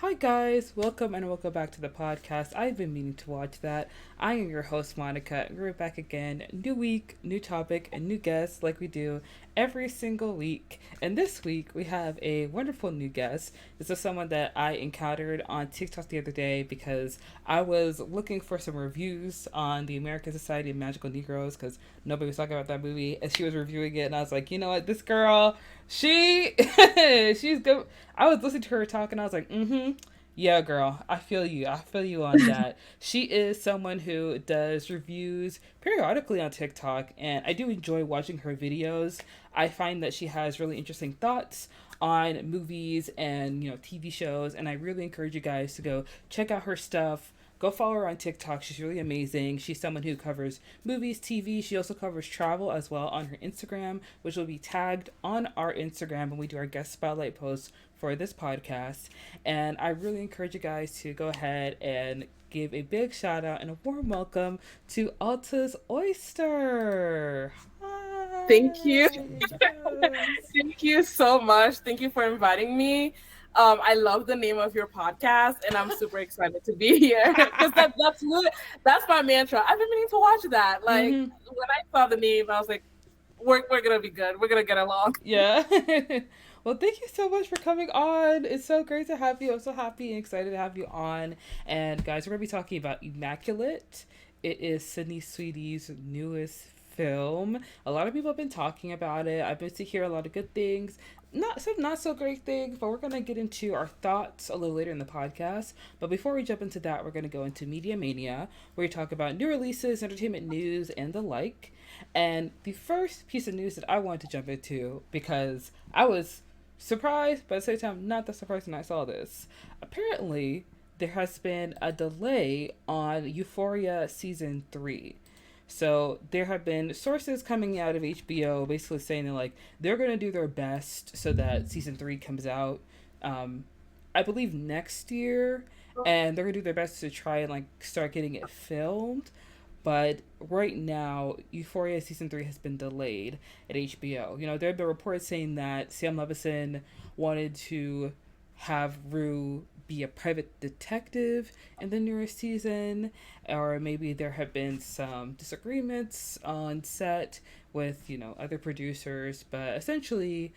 Hi guys, welcome back to the podcast. I've been meaning to watch that. I am your host Monica, and we're back again. New week, new topic, and new guests like we do every single week. And this week we have a wonderful new guest. This is someone that I encountered on TikTok the other day because I was looking for some reviews on the American Society of Magical Negroes because nobody was talking about that movie, and she was reviewing it, and I was like, you know what, this girl, she she's good. I was listening to her talk and I was like, yeah, girl, I feel you. I feel you on that. She is someone who does reviews periodically on TikTok, and I do enjoy watching her videos. I find that she has really interesting thoughts on movies and, TV shows, and I really encourage you guys to go check out her stuff. Go follow her on TikTok. She's really amazing. She's someone who covers movies, TV. She also covers travel as well on her Instagram, which will be tagged on our Instagram when we do our guest spotlight posts for this podcast. And I really encourage you guys to go ahead and give a big shout out and a warm welcome to Alta's Oyster. Thank you. Hi. Yes. Thank you so much. Thank you for inviting me. I love the name of your podcast, and I'm super excited to be here because that's my mantra. I've been meaning to watch that. Like when I saw the name, I was like, "We're gonna be good. We're gonna get along." Yeah. Well, thank you so much for coming on. It's so great to have you. I'm so happy and excited to have you on. And guys, we're going to be talking about Immaculate. It is Sydney Sweeney's newest film. A lot of people have been talking about it. I've been to hear a lot of good things. Not so great things, but we're gonna get into our thoughts a little later in the podcast. But before we jump into that, we're gonna go into Media Mania, where we talk about new releases, entertainment news, and the like. And the first piece of news that I wanted to jump into, because I was surprised, but at the same time, not that surprised when I saw this. Apparently, there has been a delay on Euphoria season 3. So there have been sources coming out of HBO basically saying that like they're gonna do their best so that season 3 comes out, I believe next year, and they're gonna do their best to try and like start getting it filmed. But right now, Euphoria season 3 has been delayed at HBO. There have been reports saying that Sam Levinson wanted to have Rue be a private detective in the newest season, or maybe there have been some disagreements on set with other producers. But essentially,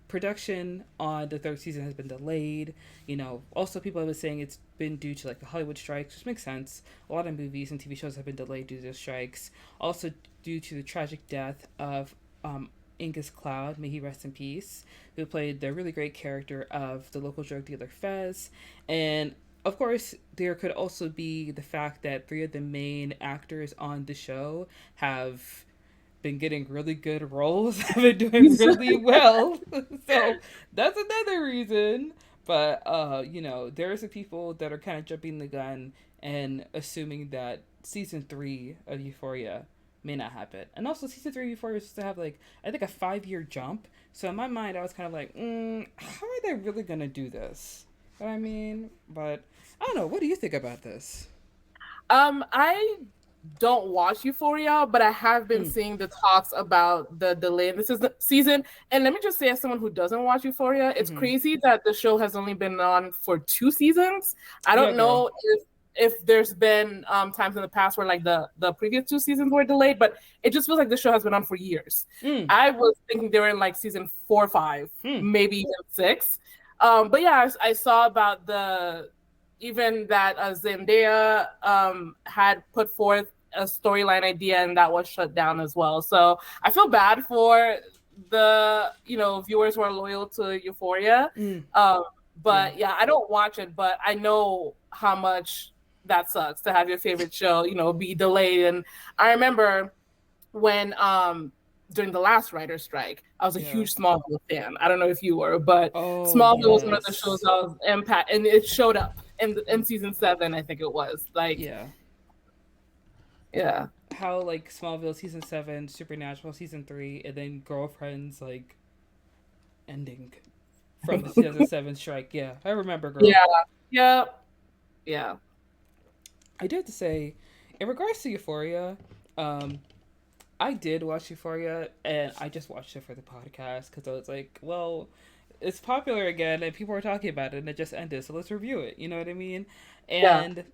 production on the third season has been delayed. Also people have been saying it's been due to like the Hollywood strikes, which makes sense. A lot of movies and TV shows have been delayed due to the strikes. Also due to the tragic death of Angus Cloud, may he rest in peace, who played the really great character of the local drug dealer Fez. And of course, there could also be the fact that three of the main actors on the show have been getting really good roles, have been doing really well. So that's another reason. But there are some people that are kind of jumping the gun and assuming that season 3 of Euphoria may not happen. And also season 3 of Euphoria is supposed to have like I think a 5-year jump. So in my mind I was kind of like, how are they really gonna do this? You know what I mean? But I don't know, what do you think about this? I don't watch Euphoria, but I have been seeing the talks about the delay in this season. And let me just say, as someone who doesn't watch Euphoria, it's crazy that the show has only been on for 2 seasons. I don't know if there's been times in the past where like the previous 2 seasons were delayed, but it just feels like the show has been on for years. I was thinking they were in like season 4 or 5, maybe even 6. But yeah, I saw about even that Zendaya had put forth a storyline idea and that was shut down as well. So I feel bad for the viewers who are loyal to Euphoria. But yeah, I don't watch it, but I know how much that sucks to have your favorite show be delayed. And I remember when during the last writer's strike, I was a huge Smallville fan. I don't know if you were, but Smallville was one of the shows I was impact, and it showed up in season 7, I think it was. Like, yeah. How like Smallville season 7, Supernatural season 3, and then Girlfriends like ending from the 2007 strike. Yeah, I remember. Girl. Yeah. I do have to say, in regards to Euphoria, I did watch Euphoria, and I just watched it for the podcast because I was like, well, it's popular again, and people are talking about it, and it just ended. So let's review it. You know what I mean? Yeah. And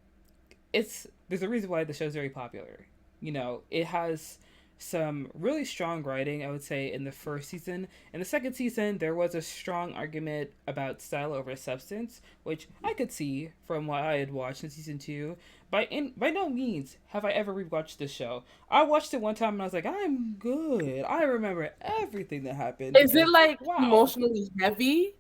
there's a reason why the show's very popular. It has some really strong writing, I would say, in the first season. In the second season, there was a strong argument about style over substance, which I could see from what I had watched in season two. By no means have I ever rewatched this show. I watched it one time and I was like, I'm good. I remember everything that happened Is it because like wow. emotionally heavy?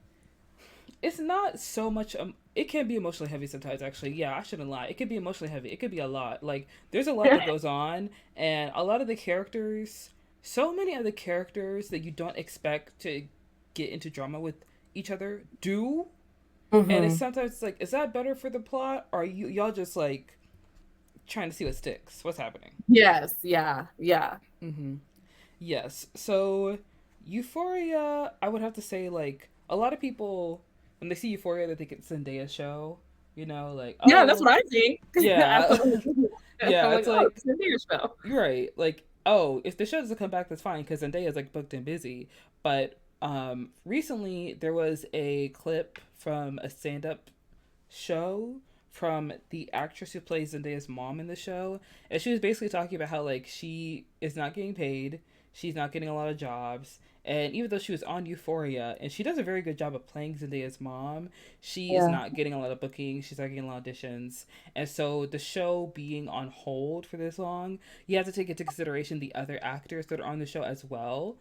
It's not so much. It can be emotionally heavy sometimes. Actually, yeah, I shouldn't lie. It can be emotionally heavy. It could be a lot. Like there's a lot that goes on, and a lot of the characters. So many of the characters that you don't expect to get into drama with each other do, and it's Mm-hmm. sometimes like, is that better for the plot, or are y'all just like trying to see what sticks? What's happening? Yes. Yeah. Yeah. Mm-hmm. Yes. So, Euphoria, I would have to say, like, a lot of people, when they see Euphoria, they think it's Zendaya's show. Like, Yeah, that's what oh, I think. As yeah. someone I'm Yeah, like, it's oh, like, it's a new show. you're right. Like, oh, if the show doesn't come back, that's fine, because Zendaya's, like, booked and busy. But recently, there was a clip from a stand up show from the actress who plays Zendaya's mom in the show, and she was basically talking about how like she is not getting paid, she's not getting a lot of jobs, and even though she was on Euphoria and she does a very good job of playing Zendaya's mom, she is Yeah. not getting a lot of bookings, she's not getting a lot of auditions, and so the show being on hold for this long, you have to take into consideration the other actors that are on the show as well,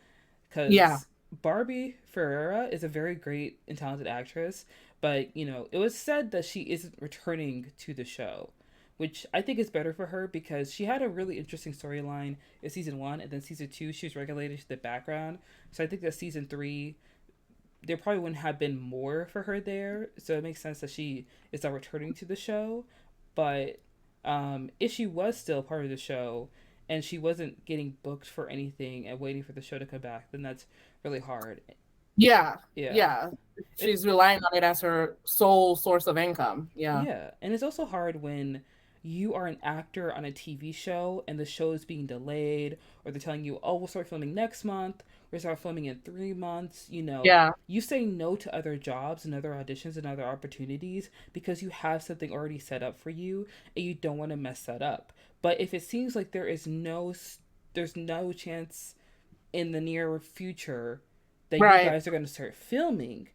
Yeah. because Barbie Ferreira is a very great and talented actress, but it was said that she isn't returning to the show, which I think is better for her because she had a really interesting storyline in season one, and then season two she was relegated to the background. So I think that season three there probably wouldn't have been more for her there. So it makes sense that she is not returning to the show. But if she was still part of the show and she wasn't getting booked for anything and waiting for the show to come back, then that's really hard. Yeah. Yeah. Yeah. It She's relying on it as her sole source of income. Yeah. Yeah, and it's also hard when you are an actor on a TV show and the show is being delayed, or they're telling you, "Oh, we'll start filming next month. We'll start filming in 3 months." Yeah. You say no to other jobs and other auditions and other opportunities because you have something already set up for you and you don't want to mess that up. But if it seems like there's no chance in the near future that you Right. guys are going to start filming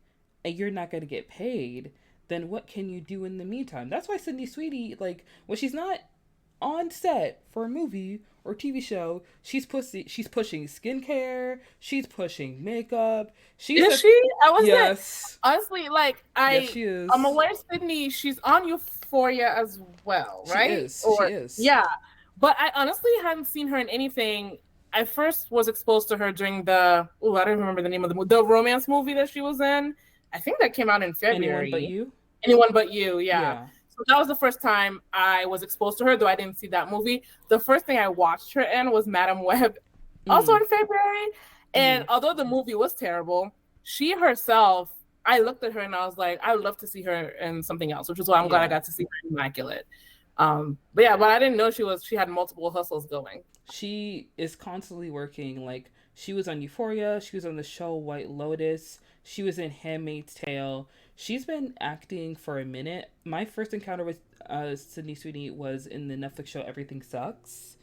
and you're not going to get paid, then what can you do in the meantime? That's why Sydney Sweetie, like, when she's not on set for a movie or TV show, she's pushing skincare, she's pushing makeup. She's Is a she? I was like, Yes. honestly, like Yes, she I'm is. aware Sydney, she's on Euphoria as well, She right? is. She Or is. yeah. But I honestly hadn't seen her in anything. I first was exposed to her during I don't remember the name of the romance movie that she was in. I think that came out in Anyone but February. you? Anyone But You, yeah. Yeah. So that was the first time I was exposed to her, though I didn't see that movie. The first thing I watched her in was Madam Web, also Mm. in February. And Mm. although the movie was terrible, she herself, I looked at her and I was like, I would love to see her in something else, which is why I'm glad I Yeah. got to see her in Immaculate. But I didn't know she had multiple hustles going. She is constantly working. Like, she was on Euphoria, she was on the show White Lotus, she was in Handmaid's Tale. She's been acting for a minute. My first encounter with Sydney Sweeney was in the Netflix show Everything Sucks,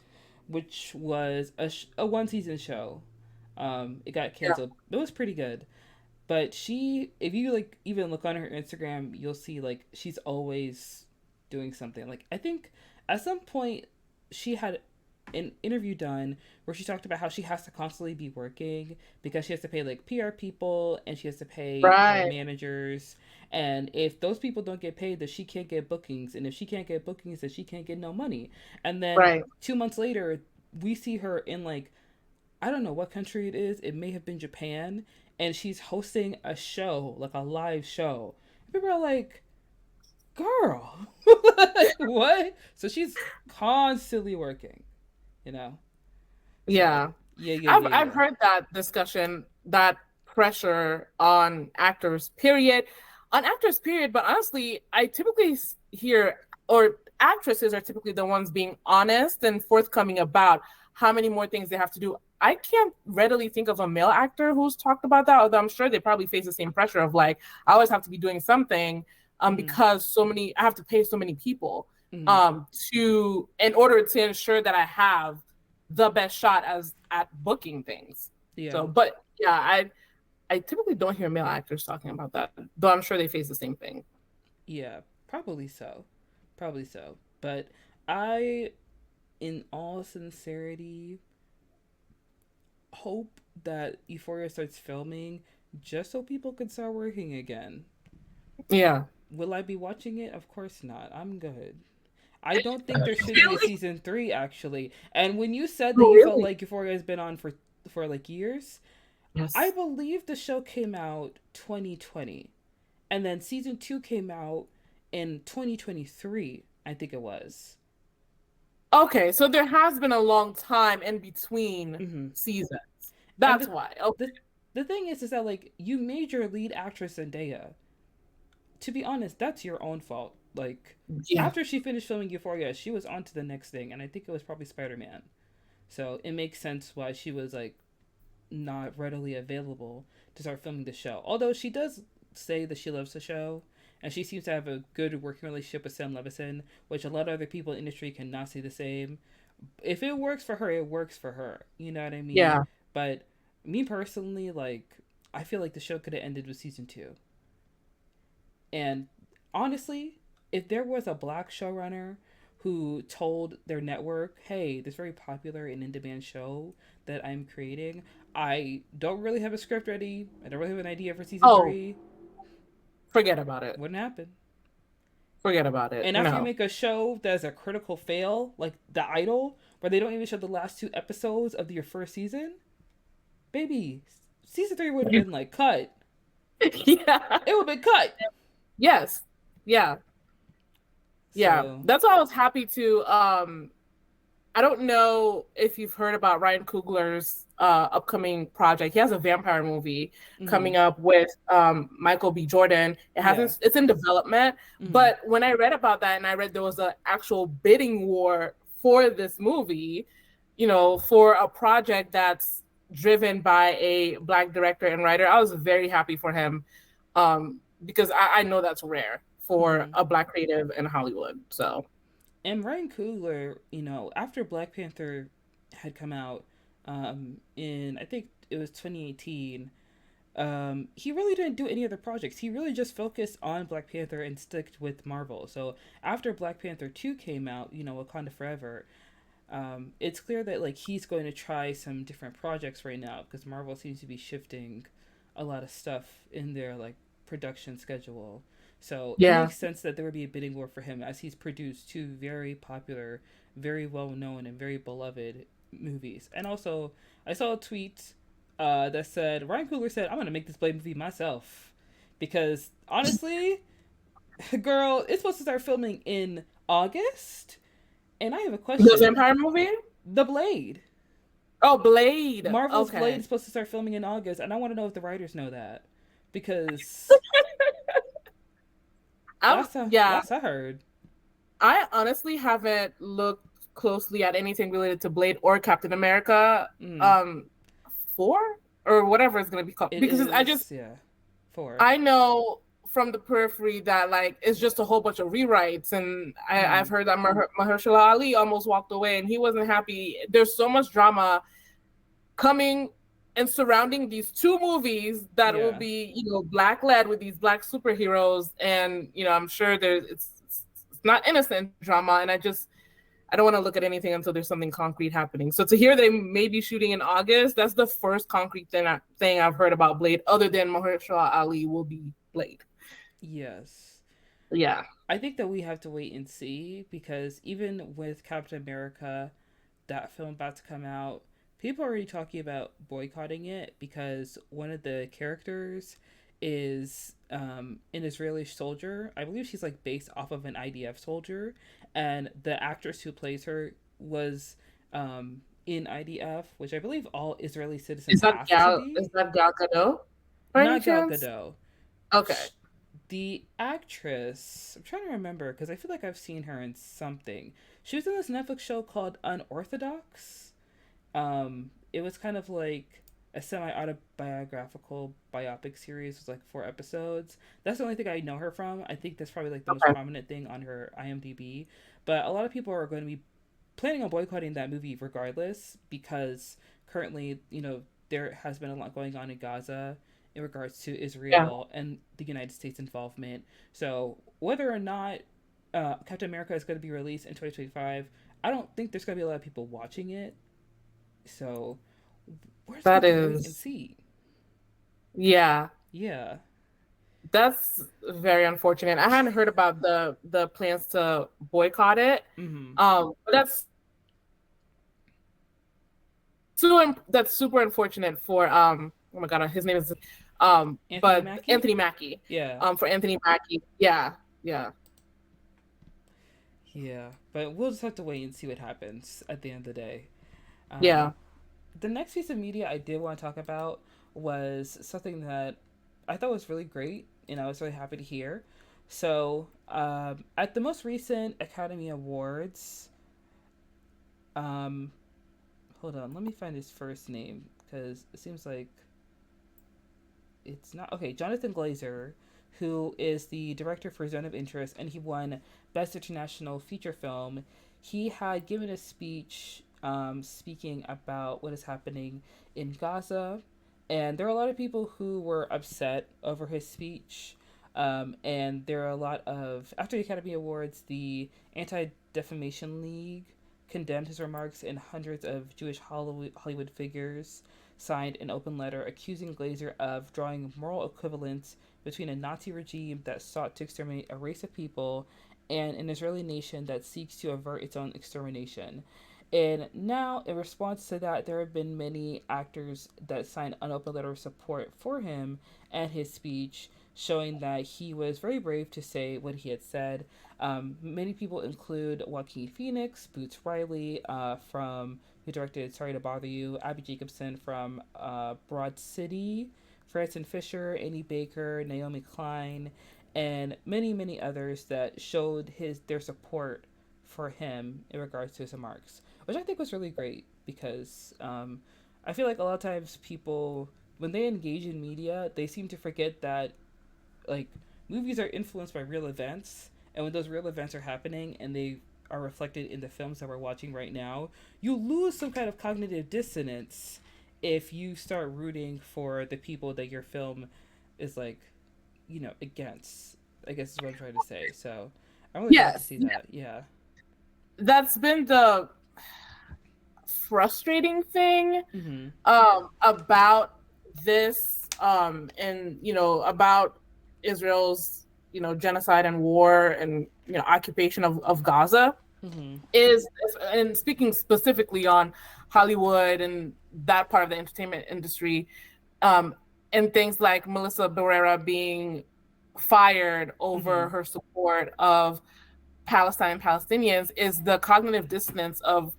which was a one season show. It got Yeah. canceled. It was pretty good. But if you like even look on her Instagram, you'll see like she's always doing something. Like, I think at some point she had an interview done where she talked about how she has to constantly be working because she has to pay like PR people and she has to pay her Right. managers. And if those people don't get paid, then she can't get bookings. And if she can't get bookings, then she can't get no money. And then Right. 2 months later, we see her in like, I don't know what country it is. It may have been Japan. And she's hosting a show, like a live show. People are like, girl, what? So she's constantly working, you know? So, Yeah. yeah, yeah, I've yeah, I've yeah. heard that discussion, that pressure on actors, period. On actors, period. But honestly, I typically hear, or actresses are typically the ones being honest and forthcoming about how many more things they have to do. I can't readily think of a male actor who's talked about that, although I'm sure they probably face the same pressure of like, I always have to be doing something because I have to pay so many people to in order to ensure that I have the best shot as at booking things. Yeah. So, but yeah, I typically don't hear male actors talking about that, though I'm sure they face the same thing. Yeah, probably so. Probably so. But I, in all sincerity, hope that Euphoria starts filming just so people can start working again. Yeah. Will I be watching it? Of course not. I'm good. I don't think there should be a season 3 actually. And when you said that Oh, you felt really? like Euphoria has been on for like years, I Yes. believe the show came out 2020. And then season 2 came out in 2023, I think it was. Okay, so there has been a long time in between Mm-hmm. seasons. And That's why. Okay. the thing is that like you made your lead actress Zendaya. To be honest, that's your own fault. Like Yeah. after she finished filming Euphoria, she was on to the next thing, and I think it was probably Spider-Man. So it makes sense why she was like not readily available to start filming the show. Although she does say that she loves the show, and she seems to have a good working relationship with Sam Levinson, which a lot of other people in the industry cannot say the same. If it works for her, it works for her. You know what I mean? Yeah. But me personally, like, I feel like the show could have ended with season 2. And honestly, if there was a black showrunner who told their network, hey, this very popular and in demand show that I'm creating, I don't really have a script ready. I don't really have an idea for season Oh, 3. forget about it. Wouldn't happen. Forget about it. And after you No. make a show that's a critical fail, like The Idol, where they don't even show the last 2 episodes of your first season, baby, season 3 would have been like cut. Yeah. It would have been cut. Yes. Yeah. Yeah. So, That's why I was happy to I don't know if you've heard about Ryan Coogler's upcoming project. He has a vampire movie mm-hmm. coming up with Michael B. Jordan. Yeah. It's in development. Mm-hmm. But when I read about that and I read there was an actual bidding war for this movie, you know, for a project that's driven by a black director and writer, I was very happy for him because I know that's rare for Mm-hmm. a black creative in Hollywood. So And Ryan Coogler, after Black Panther had come out in, I think it was 2018, he really didn't do any other projects. He really just focused on Black Panther and sticked with Marvel. So after Black Panther 2 came out, Wakanda Forever, it's clear that like he's going to try some different projects right now because Marvel seems to be shifting a lot of stuff in their like production schedule. So it yeah. makes sense that there would be a bidding war for him as he's produced 2 very popular, very well known, and very beloved movies. And also, I saw a tweet that said Ryan Coogler said, "I'm gonna make this Blade movie myself," because honestly, girl, it's supposed to start filming in August, and I have a The question. vampire movie? The Blade. Oh, Blade. Marvel's Blade Okay. is supposed to start filming in August, and I want to know if the writers know that because Yeah. last I heard. I honestly haven't looked closely at anything related to Blade or Captain America Mm, um 4 or whatever it's going to be called it because is, yeah, 4. I know from the periphery that like it's just a whole bunch of rewrites and I've Mm, heard that Mahershala Ali almost walked away and he wasn't happy. There's so much drama coming and surrounding these 2 movies that will yeah, be, black led with these black superheroes, and I'm sure it's not innocent drama, and I don't want to look at anything until there's something concrete happening. So to hear they may be shooting in August, that's the first concrete thing I've heard about Blade, other than Mahershala Ali will be Blade. yes. Yeah, I think that we have to wait and see because even with Captain America, that film about to come out, people are already talking about boycotting it because one of the characters is an Israeli soldier. I believe she's like based off of an IDF soldier, and the actress who plays her was in IDF, which I believe all Israeli citizens have to be. Is that Gal Gadot by any Not Gal chance? Gadot. Okay. The actress, I'm trying to remember because I feel like I've seen her in something. She was in this Netflix show called Unorthodox. It was kind of like a semi autobiographical biopic series with like 4 episodes. That's the only thing I know her from. I think that's probably like the most Okay. prominent thing on her IMDb. But a lot of people are going to be planning on boycotting that movie regardless because currently, there has been a lot going on in Gaza in regards to Yeah, Israel and the United States involvement. So whether or not Captain America is going to be released in 2025, I don't think there's going to be a lot of people watching it. So we're just going that to have to wait and is. see. Yeah, Yeah. that's very unfortunate. I hadn't heard about the plans to boycott it. Mm-hmm. But that's super unfortunate for oh my god, his name is Anthony but Mackie? Anthony Mackie. Yeah. For Anthony Mackie. Yeah, yeah, Yeah. But we'll just have to wait and see what happens at the end of the day. yeah. Um, the next piece of media I did want to talk about was something that I thought was really great and I was really happy to hear. So, at the most recent Academy Awards, um, hold on, let me find his first name because it seems like it's not. Okay, Jonathan Glazer, who is the director for Zone of Interest, and he won Best International Feature Film. He had given a speech speaking about what is happening in Gaza, and there are a lot of people who were upset over his speech. And there are a lot of after the Academy Awards, the Anti Defamation League condemned his remarks, and hundreds of Jewish Hollywood figures signed an open letter accusing Glazer of drawing moral equivalence between a Nazi regime that sought to exterminate a race of people and an Israeli nation that seeks to avert its own extermination. And now, in response to that, there have been many actors that signed an open letter of support for him and his speech, showing that he was very brave to say what he had said. Many people include Joaquin Phoenix, Boots Riley from who directed Sorry to Bother You, Abby Jacobson from Broad City, Franson Fisher, Annie Baker, Naomi Klein, and many, many others that showed their support for him in regards to his remarks, which I think was really great because I feel like a lot of times people, when they engage in media, they seem to forget that like movies are influenced by real events, and when those real events are happening and they are reflected in the films that we're watching right now, you lose some kind of cognitive dissonance if you start rooting for the people that your film is like, against. I guess is what I'm trying to say. So I'm really glad to Yes, see yeah. that. Yeah. That's been the frustrating thing Mm-hmm. about this and about Israel's genocide and war and occupation of Gaza Mm-hmm. is, and speaking specifically on Hollywood and that part of the entertainment industry, um, and things like Melissa Barrera being fired Mm-hmm. over her support of Palestine and Palestinians, is the cognitive dissonance of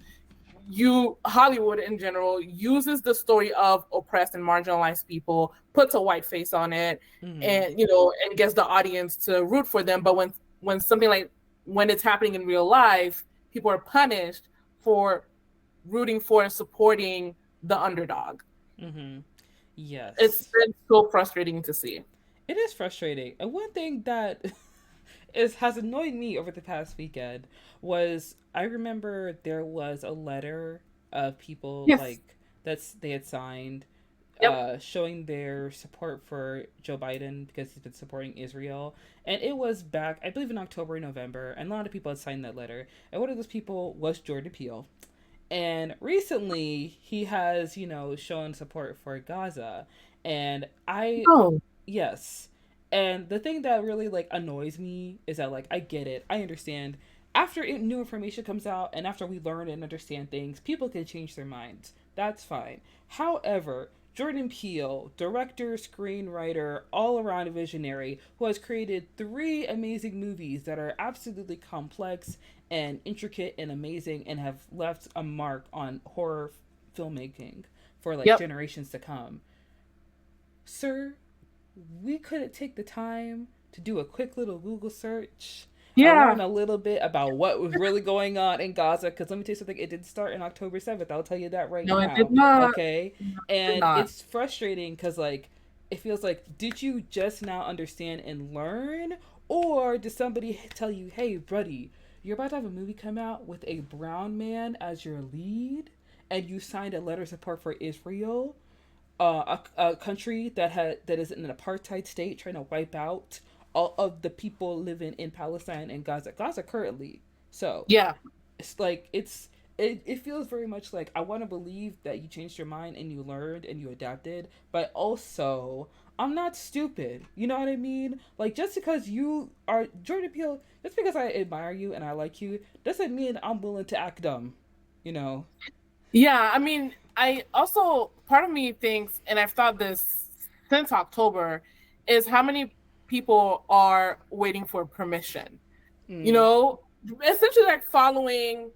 Hollywood in general uses the story of oppressed and marginalized people, puts a white face on it, Mm-hmm. and and gets the audience to root for them. But when something like when it's happening in real life, people are punished for rooting for and supporting the underdog. Mm-hmm. It's Yes. been so frustrating to see. It is frustrating. And one thing that is has annoyed me over the past weekend was I remember there was a letter of people Yes. like that's they had signed Yep. showing their support for Joe Biden because he's been supporting Israel. And it was back, I believe, in October, November, and a lot of people had signed that letter. And one of those people was Jordan Peele. And recently, he has, shown support for Gaza. And Oh. yes. And the thing that really like annoys me is that like I get it. I understand. After new information comes out and after we learn and understand things, people can change their minds. That's fine. However, Jordan Peele, director, screenwriter, all around visionary, who has created 3 amazing movies that are absolutely complex and intricate and amazing and have left a mark on horror filmmaking for like Yep. generations to come. Sir, we couldn't take the time to do a quick little Google search. I Yeah. learned a little bit about what was really going on in Gaza. Because let me tell you something, it did start on October 7th. I'll tell you that right No, it did now. not. Okay. No, it did And not. it's frustrating because, like, it feels like, did you just now understand and learn? Or did somebody tell you, hey, buddy, you're about to have a movie come out with a brown man as your lead, and you signed a letter of support for Israel, a country that is in an apartheid state, trying to wipe out all of the people living in Palestine and Gaza currently. So Yeah. it's like it feels very much like I want to believe that you changed your mind and you learned and you adapted, but also I'm not stupid. You know what I mean? Like, just because you are Jordan Peele, just because I admire you and I like you, doesn't mean I'm willing to act dumb. You know? Yeah, I mean, I also, part of me thinks, and I've thought this since October, is how many people are waiting for permission. You Mm. know, essentially like following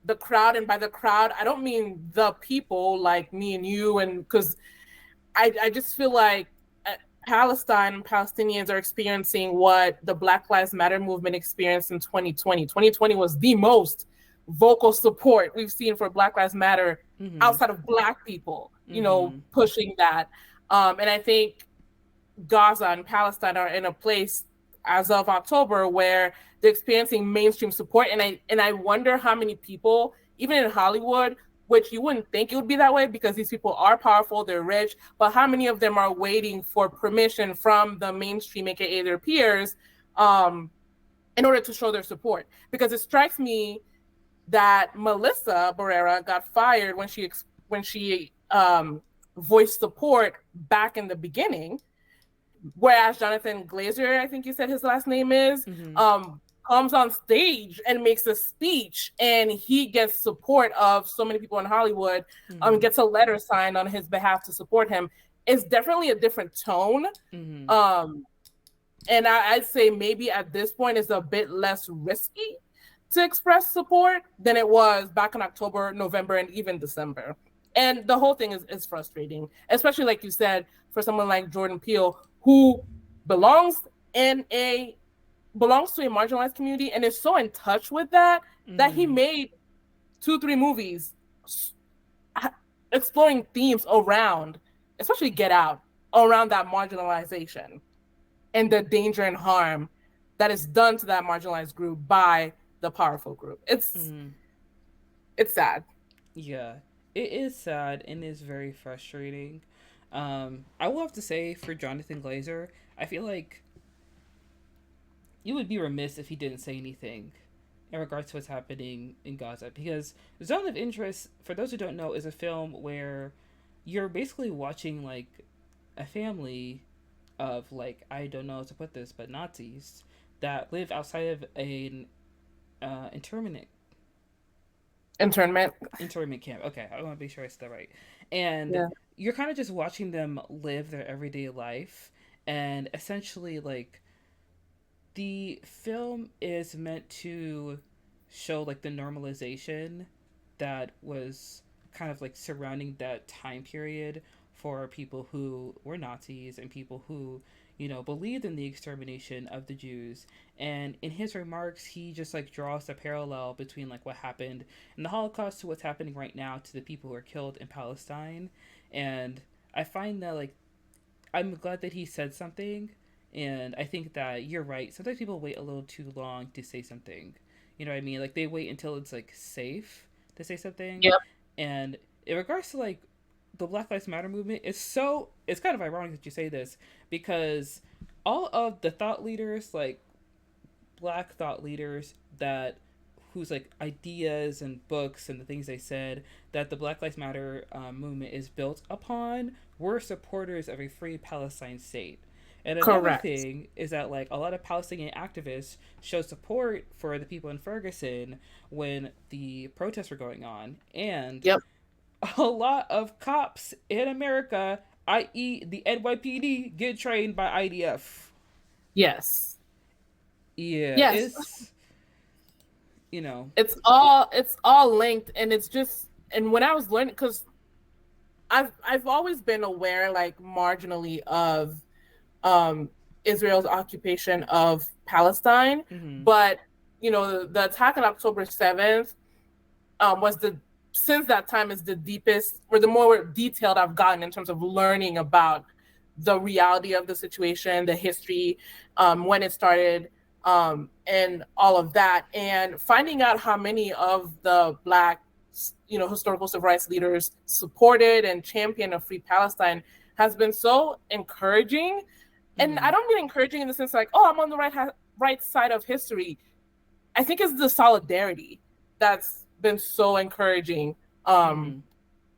the crowd, and by the crowd, I don't mean the people like me and you, and because I just feel like Palestine and Palestinians are experiencing what the Black Lives Matter movement experienced in 2020. 2020 was the most vocal support we've seen for Black Lives Matter Mm-hmm. outside of Black people, you know, Mm-hmm. pushing that. And I think Gaza and Palestine are in a place as of October where they're experiencing mainstream support, and I wonder how many people, even in Hollywood, which you wouldn't think it would be that way because these people are powerful, they're rich, but how many of them are waiting for permission from the mainstream, aka their peers, um, in order to show their support? Because it strikes me that Melissa Barrera got fired when she voiced support back in the beginning, whereas Jonathan Glazer, I think you said his last name is, Mm-hmm. comes on stage and makes a speech, and he gets support of so many people in Hollywood, Mm-hmm. gets a letter signed on his behalf to support him. It's definitely a different tone. Mm-hmm. Um, and I'd say maybe at this point it's a bit less risky to express support than it was back in October, November, and even December. And the whole thing is frustrating, especially like you said, for someone like Jordan Peele, who belongs in a belongs to a marginalized community and is so in touch with that that he Mm-hmm. made 2-3 movies exploring themes around, especially Get Out, around that marginalization and the danger and harm that is done to that marginalized group by the powerful group. Mm-hmm. It's sad. Yeah, it is sad and is very frustrating. I will have to say for Jonathan Glazer, I feel like you would be remiss if he didn't say anything in regards to what's happening in Gaza, because Zone of Interest, for those who don't know, is a film where you're basically watching like a family of, like, I don't know how to put this, but Nazis that live outside of an internment Internment. internment camp. Okay, I want to be sure I said that right. And Yeah. you're kind of just watching them live their everyday life, and essentially, like, the film is meant to show like the normalization that was kind of like surrounding that time period for people who were Nazis and people who, you know, believed in the extermination of the Jews. And in his remarks, he just like draws a parallel between like what happened in the Holocaust to what's happening right now to the people who are killed in Palestine. And I find that, like, I'm glad that he said something, and I think that you're right. Sometimes people wait a little too long to say something. You know what I mean? Like, they wait until it's like safe to say something. Yep. And in regards to like the Black Lives Matter movement, it's kind of ironic that you say this, because all of the thought leaders, like black thought leaders that whose like ideas and books and the things they said that the Black Lives Matter movement is built upon were supporters of a free Palestine state. And another Correct. thing is that like a lot of Palestinian activists showed support for the people in Ferguson when the protests were going on, and Yep. a lot of cops in America, i.e., the NYPD, get trained by IDF. Yes. Yeah, Yes. it's, you know. It's all linked, and it's just, and when I was learning, because I've always been aware like marginally of um Israel's occupation of Palestine. Mm-hmm. But the attack on October 7th was since that time is the deepest or the more detailed I've gotten in terms of learning about the reality of the situation, the history, when it started, and all of that, and finding out how many of the Black, historical civil rights leaders supported and championed a free Palestine has been so encouraging. And I don't mean encouraging in the sense like, oh, I'm on the right side of history. I think it's the solidarity that's been so encouraging.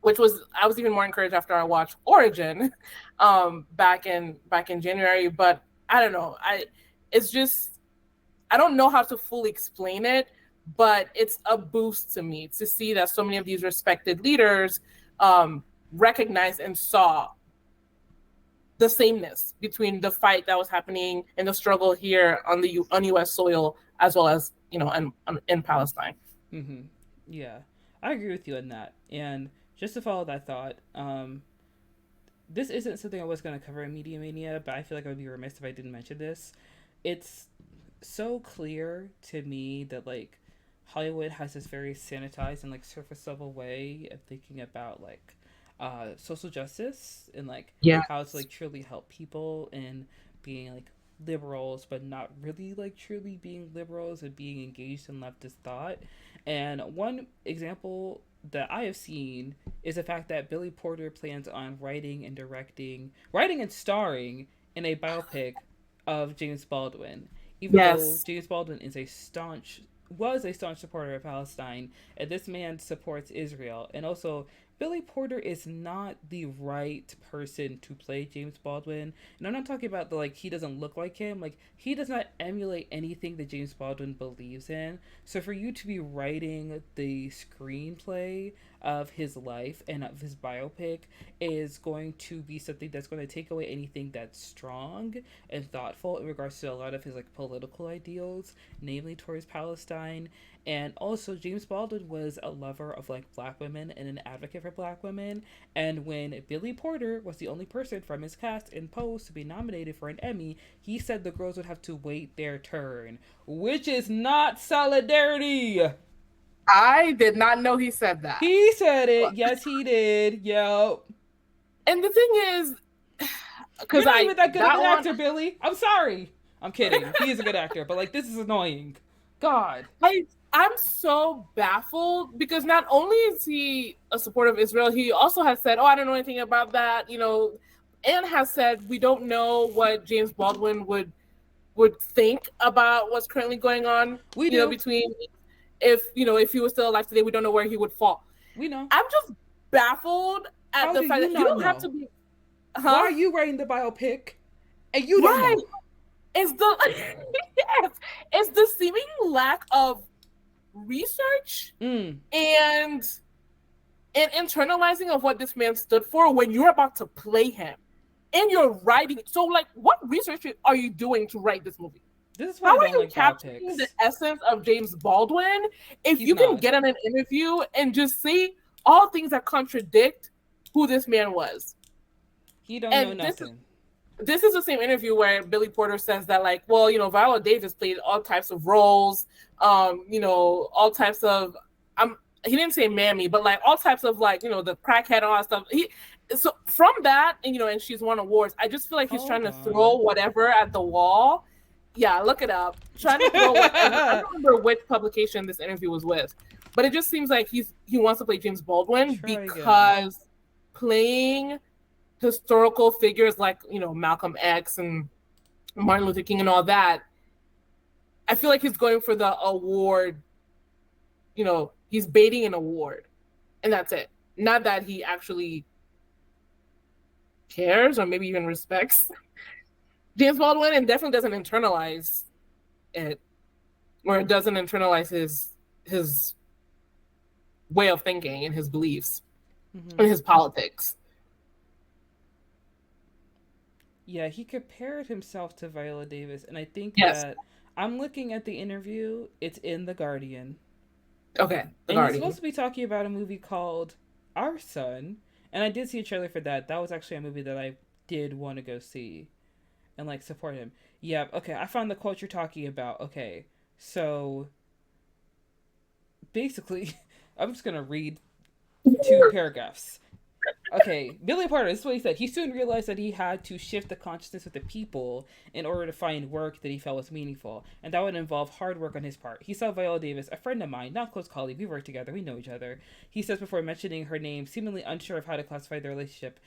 Which I was even more encouraged after I watched Origin back in January. But I don't know. It's just, I don't know how to fully explain it, but it's a boost to me to see that so many of these respected leaders recognized and saw the sameness between the fight that was happening and the struggle here on U.S. soil, as well as in Palestine. Mm-hmm. Yeah, I agree with you on that. And just to follow that thought, this isn't something I was going to cover in Media Mania, but I feel like I would be remiss if I didn't mention this. It's so clear to me that like Hollywood has this very sanitized and like surface level way of thinking about like social justice and like how to like truly help people and being like liberals, but not really like truly being liberals and being engaged in leftist thought. And one example that I have seen is the fact that Billy Porter plans on writing and starring in a biopic of James Baldwin, even though James Baldwin was a staunch supporter of Palestine, and this man supports Israel. And also, Billy Porter is not the right person to play James Baldwin. And I'm not talking about he doesn't look like him. Like, he does not emulate anything that James Baldwin believes in. So for you to be writing the screenplay of his life and of his biopic is going to be something that's going to take away anything that's strong and thoughtful in regards to a lot of his like political ideals, namely towards Palestine. And also, James Baldwin was a lover of like Black women and an advocate for Black women. And when Billy Porter was the only person from his cast in Pose to be nominated for an Emmy, he said the girls would have to wait their turn, which is not solidarity. I did not know he said that. He said it. Yes, he did. Yep. And the thing is, because you're not even that good of an actor, Billy. I'm sorry. I'm kidding. He is a good actor, but like this is annoying. God. I'm so baffled because not only is he a supporter of Israel, he also has said, "Oh, I don't know anything about that," and has said we don't know what James Baldwin would think about what's currently going on. We do. Between if he was still alive today, we don't know where he would fall. We know. I'm just baffled at the fact that you don't have to be. Why are you writing the biopic? And you don't know. It's the seeming lack of research and internalizing of what this man stood for when you're about to play him in your writing. So, like, what research are you doing to write this movie? This is why how are you capturing the essence of James Baldwin if you can get in an interview and just say all things that contradict who this man was? He don't know nothing. This is the same interview where Billy Porter says that, like, well, Viola Davis played all types of roles, all types of, he didn't say mammy, but like all types of like, the crackhead and all that stuff. So from that, and she's won awards, I just feel like he's trying to throw whatever at the wall. Yeah, look it up. Trying to throw whatever. I don't remember which publication this interview was with, but it just seems like he wants to play James Baldwin because playing historical figures like Malcolm X and Martin Luther King and all that, I feel like he's going for the award. He's baiting an award, and that's it. Not that he actually cares or maybe even respects James Baldwin, and definitely doesn't internalize it, or doesn't internalize his way of thinking and his beliefs and his politics. Yeah, he compared himself to Viola Davis, and I think that I'm looking at the interview. It's in The Guardian. Okay, He's supposed to be talking about a movie called Our Son, and I did see a trailer for that. That was actually a movie that I did want to go see. and like support him. Yeah, okay, I found the quote you're talking about. Okay, so basically, I'm just gonna read two paragraphs. Okay, Billy Porter, this is what he said. He soon realized that he had to shift the consciousness of the people in order to find work that he felt was meaningful, and that would involve hard work on his part. He saw Viola Davis, a friend of mine, not a close colleague, we work together, we know each other. He says before mentioning her name, seemingly unsure of how to classify their relationship,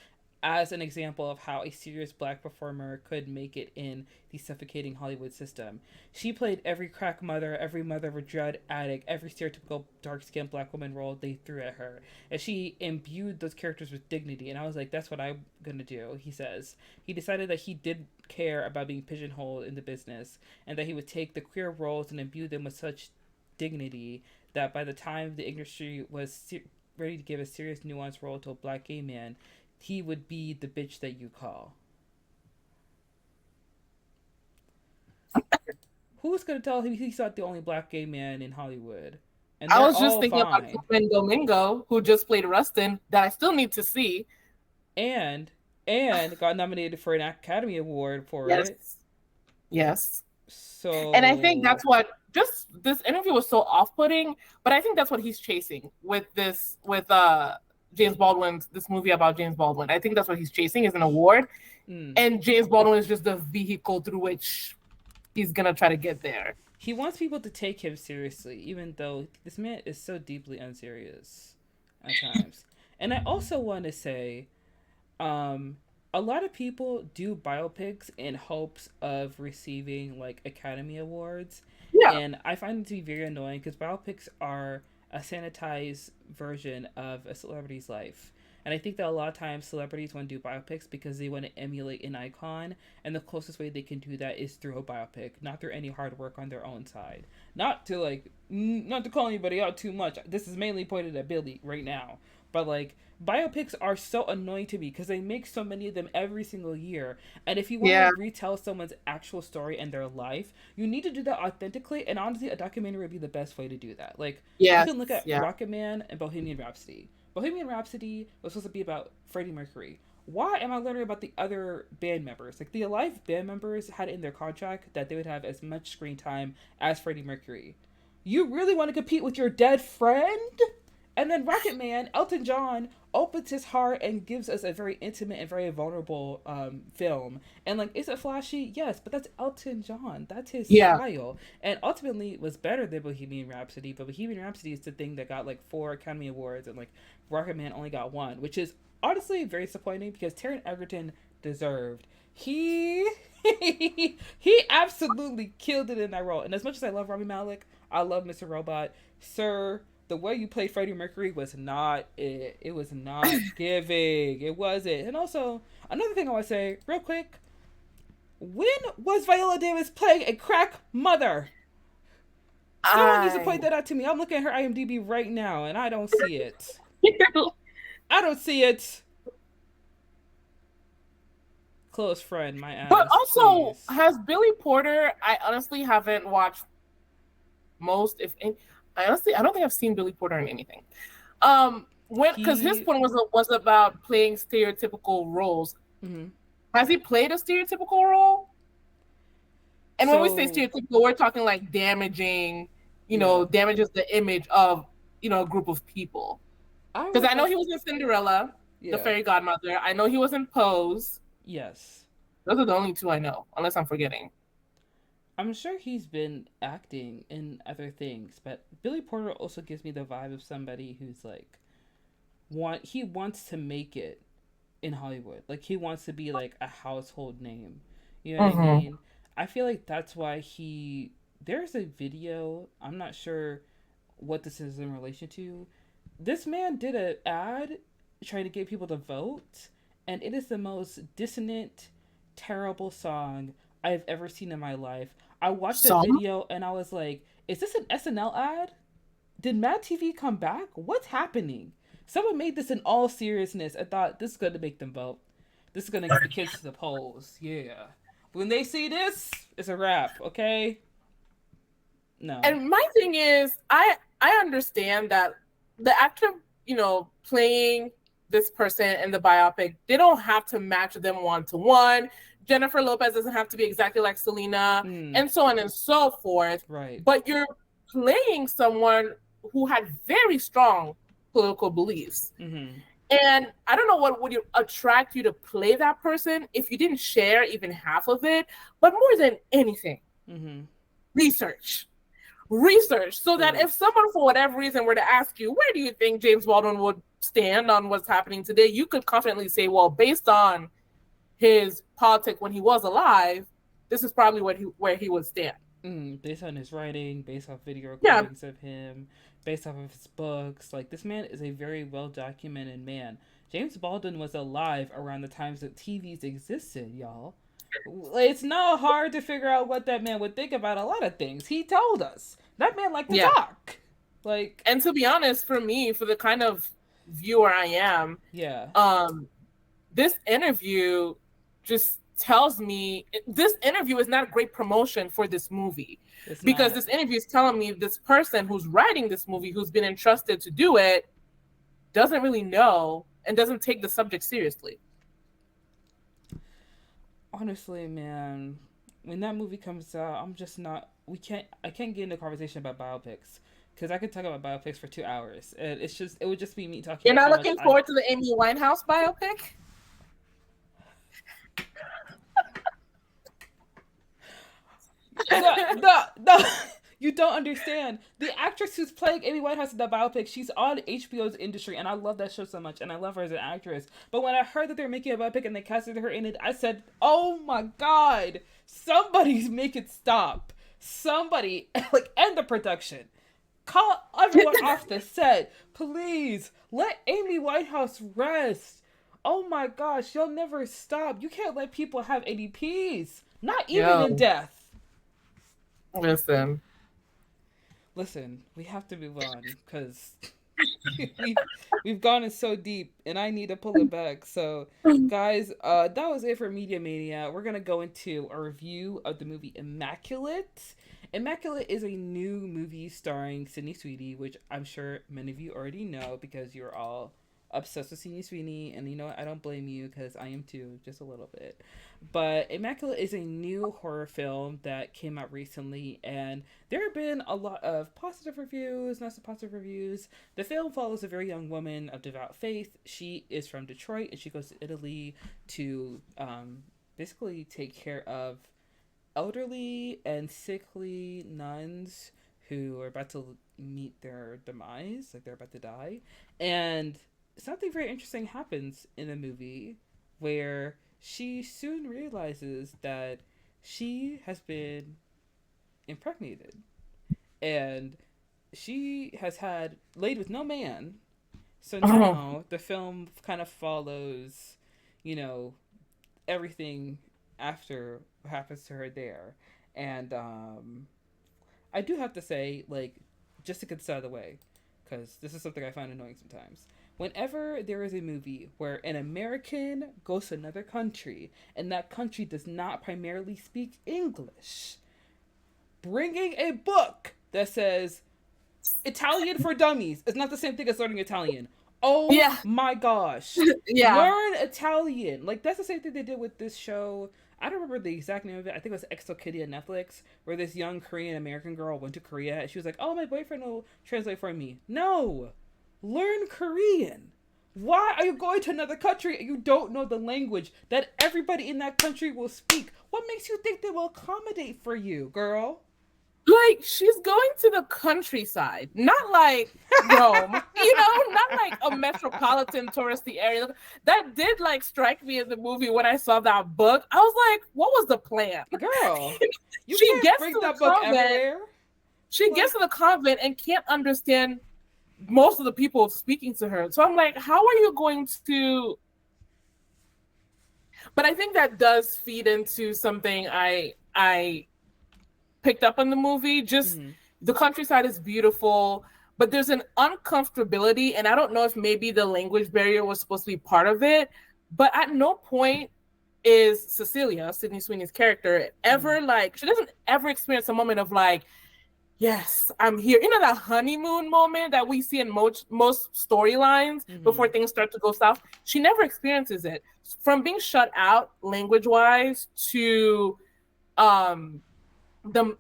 as an example of how a serious black performer could make it in the suffocating Hollywood system. She played every crack mother, every mother of a drug addict, every stereotypical dark-skinned black woman role they threw at her. And she imbued those characters with dignity. And I was like, that's what I'm going to do, he says. He decided that he did care about being pigeonholed in the business, and that he would take the queer roles and imbue them with such dignity that by the time the industry was ready to give a serious, nuanced role to a black gay man, he would be the bitch that you call. Who's gonna tell him he's not the only black gay man in Hollywood? And I they're was just all thinking about fine. Colman Domingo, who just played Rustin, that I still need to see. And got nominated for an Academy Award for Yes. it. Yes. So, and I think that's what just this interview was so off-putting, but I think that's what he's chasing with this, with James Baldwin's, this movie about James Baldwin. I think that's what he's chasing, is an award. And James Baldwin is just the vehicle through which he's gonna try to get there. He wants people to take him seriously, even though this man is so deeply unserious at times. And I also want to say, a lot of people do biopics in hopes of receiving like Academy Awards. Yeah. And I find it to be very annoying because biopics are a sanitized version of a celebrity's life. And I think that a lot of times celebrities want to do biopics because they want to emulate an icon. And the closest way they can do that is through a biopic, not through any hard work on their own side. Not to call anybody out too much. This is mainly pointed at Billy right now. But like, biopics are so annoying to me because they make so many of them every single year. And if you want to retell someone's actual story and their life, you need to do that authentically. And honestly, a documentary would be the best way to do that. Like, you can look at Rocket Man and Bohemian Rhapsody. Bohemian Rhapsody was supposed to be about Freddie Mercury. Why am I learning about the other band members? Like, the alive band members had it in their contract that they would have as much screen time as Freddie Mercury. You really want to compete with your dead friend? And then Rocket Man, Elton John, opens his heart and gives us a very intimate and very vulnerable film. And like, is it flashy? Yes, but that's Elton John. That's his style. And ultimately, it was better than Bohemian Rhapsody. But Bohemian Rhapsody is the thing that got like 4 Academy Awards, and like Rocket Man only got 1, which is honestly very disappointing because Taron Egerton deserved. He absolutely killed it in that role. And as much as I love Rami Malek, I love Mr. Robot, sir. The way you played Freddie Mercury was not it. It was not giving. It wasn't. And also, another thing I want to say, real quick, when was Viola Davis playing a crack mother? Someone needs to point that out to me. I'm looking at her IMDb right now, and I don't see it. I don't see it. Close friend, my ass. But also, please. Has Billy Porter, I honestly haven't watched most, if any. I don't think I've seen Billy Porter in anything. Because his point was about playing stereotypical roles. Mm-hmm. Has he played a stereotypical role? And when we say stereotypical, we're talking like damaging, damages the image of, a group of people. Because I know he was in Cinderella, the fairy godmother. I know he was in Pose. Yes. Those are the only 2 I know, unless I'm forgetting. I'm sure he's been acting in other things, but Billy Porter also gives me the vibe of somebody who's like, he wants to make it in Hollywood. Like, he wants to be like a household name. You know what I mean? I feel like that's why there's a video, I'm not sure what this is in relation to. This man did an ad trying to get people to vote, and it is the most dissonant, terrible song I've ever seen in my life. I watched the video and I was like, is this an SNL ad? Did Mad TV come back? What's happening? Someone made this in all seriousness. I thought, this is going to make them vote. This is going to get the kids to the polls. Yeah. When they see this, it's a wrap, okay? No. And my thing is, I understand that the actor, playing this person in the biopic, they don't have to match them 1-to-1. Jennifer Lopez doesn't have to be exactly like Selena, and so on and so forth. Right. But you're playing someone who had very strong political beliefs. And I don't know what would attract you to play that person if you didn't share even half of it. But more than anything, research. So that if someone, for whatever reason, were to ask you, where do you think James Baldwin would stand on what's happening today, you could confidently say, well, based on his politics when he was alive, this is probably where he would stand. Based on his writing, based off video recordings of him, based off of his books. Like, this man is a very well-documented man. James Baldwin was alive around the times that TVs existed, y'all. It's not hard to figure out what that man would think about a lot of things. He told us. That man liked to talk. Like, and to be honest, for me, for the kind of viewer I am, this interview just tells me this interview is not great promotion for this movie, because this interview is telling me this person who's writing this movie, who's been entrusted to do it, doesn't really know and doesn't take the subject seriously. Honestly, man, when that movie comes out, I'm just not. I can't get into a conversation about biopics, because I could talk about biopics for 2 hours, and it would just be me talking. You're not looking forward to the Amy Winehouse biopic? No, you don't understand. The actress who's playing Amy Winehouse in the biopic, she's on HBO's Industry, and I love that show so much, and I love her as an actress. But when I heard that they're making a biopic and they casted her in it, I said, oh my God, somebody's make it stop. Somebody, end the production. Call everyone off the set. Please, let Amy Winehouse rest. Oh my gosh, you'll never stop. You can't let people have ADPs. Not even in death. Listen, we have to move on, because we've gone in so deep, and I need to pull it back. So, guys, that was it for Media Mania. We're going to go into a review of the movie Immaculate. Immaculate is a new movie starring Sydney Sweeney, which I'm sure many of you already know, because you're all obsessed with Sydney Sweeney, and you know what? I don't blame you, because I am too, just a little bit. But Immaculate is a new horror film that came out recently, and there have been a lot of positive reviews, not so positive reviews. The film follows a very young woman of devout faith. She is from Detroit, and she goes to Italy to basically take care of elderly and sickly nuns who are about to meet their demise, like they're about to die. And something very interesting happens in the movie, where she soon realizes that she has been impregnated, and she has had laid with no man. So now the film kind of follows, everything after what happens to her there. And I do have to say, just to get this out of the way, because this is something I find annoying sometimes. Whenever there is a movie where an American goes to another country and that country does not primarily speak English, bringing a book that says Italian for dummies is not the same thing as learning Italian. Oh my gosh. Learn Italian. That's the same thing they did with this show. I don't remember the exact name of it. I think it was Exo Kitty on Netflix, where this young Korean American girl went to Korea and she was like, oh, my boyfriend will translate for me. No. Learn Korean. Why are you going to another country and you don't know the language that everybody in that country will speak? What makes you think they will accommodate for you, girl? She's going to the countryside, not like Rome, not like a metropolitan touristy area. That did strike me in the movie when I saw that book. I was like, what was the plan? Girl, she can't bring that book everywhere. She gets to the convent and can't understand most of the people speaking to her. So I'm like, how are you going to... But I think that does feed into something I picked up on the movie. Just the countryside is beautiful, but there's an uncomfortability, and I don't know if maybe the language barrier was supposed to be part of it, but at no point is Cecilia, Sydney Sweeney's character, ever she doesn't ever experience a moment of yes, I'm here. That honeymoon moment that we see in most storylines before things start to go south. She never experiences it. From being shut out language wise to the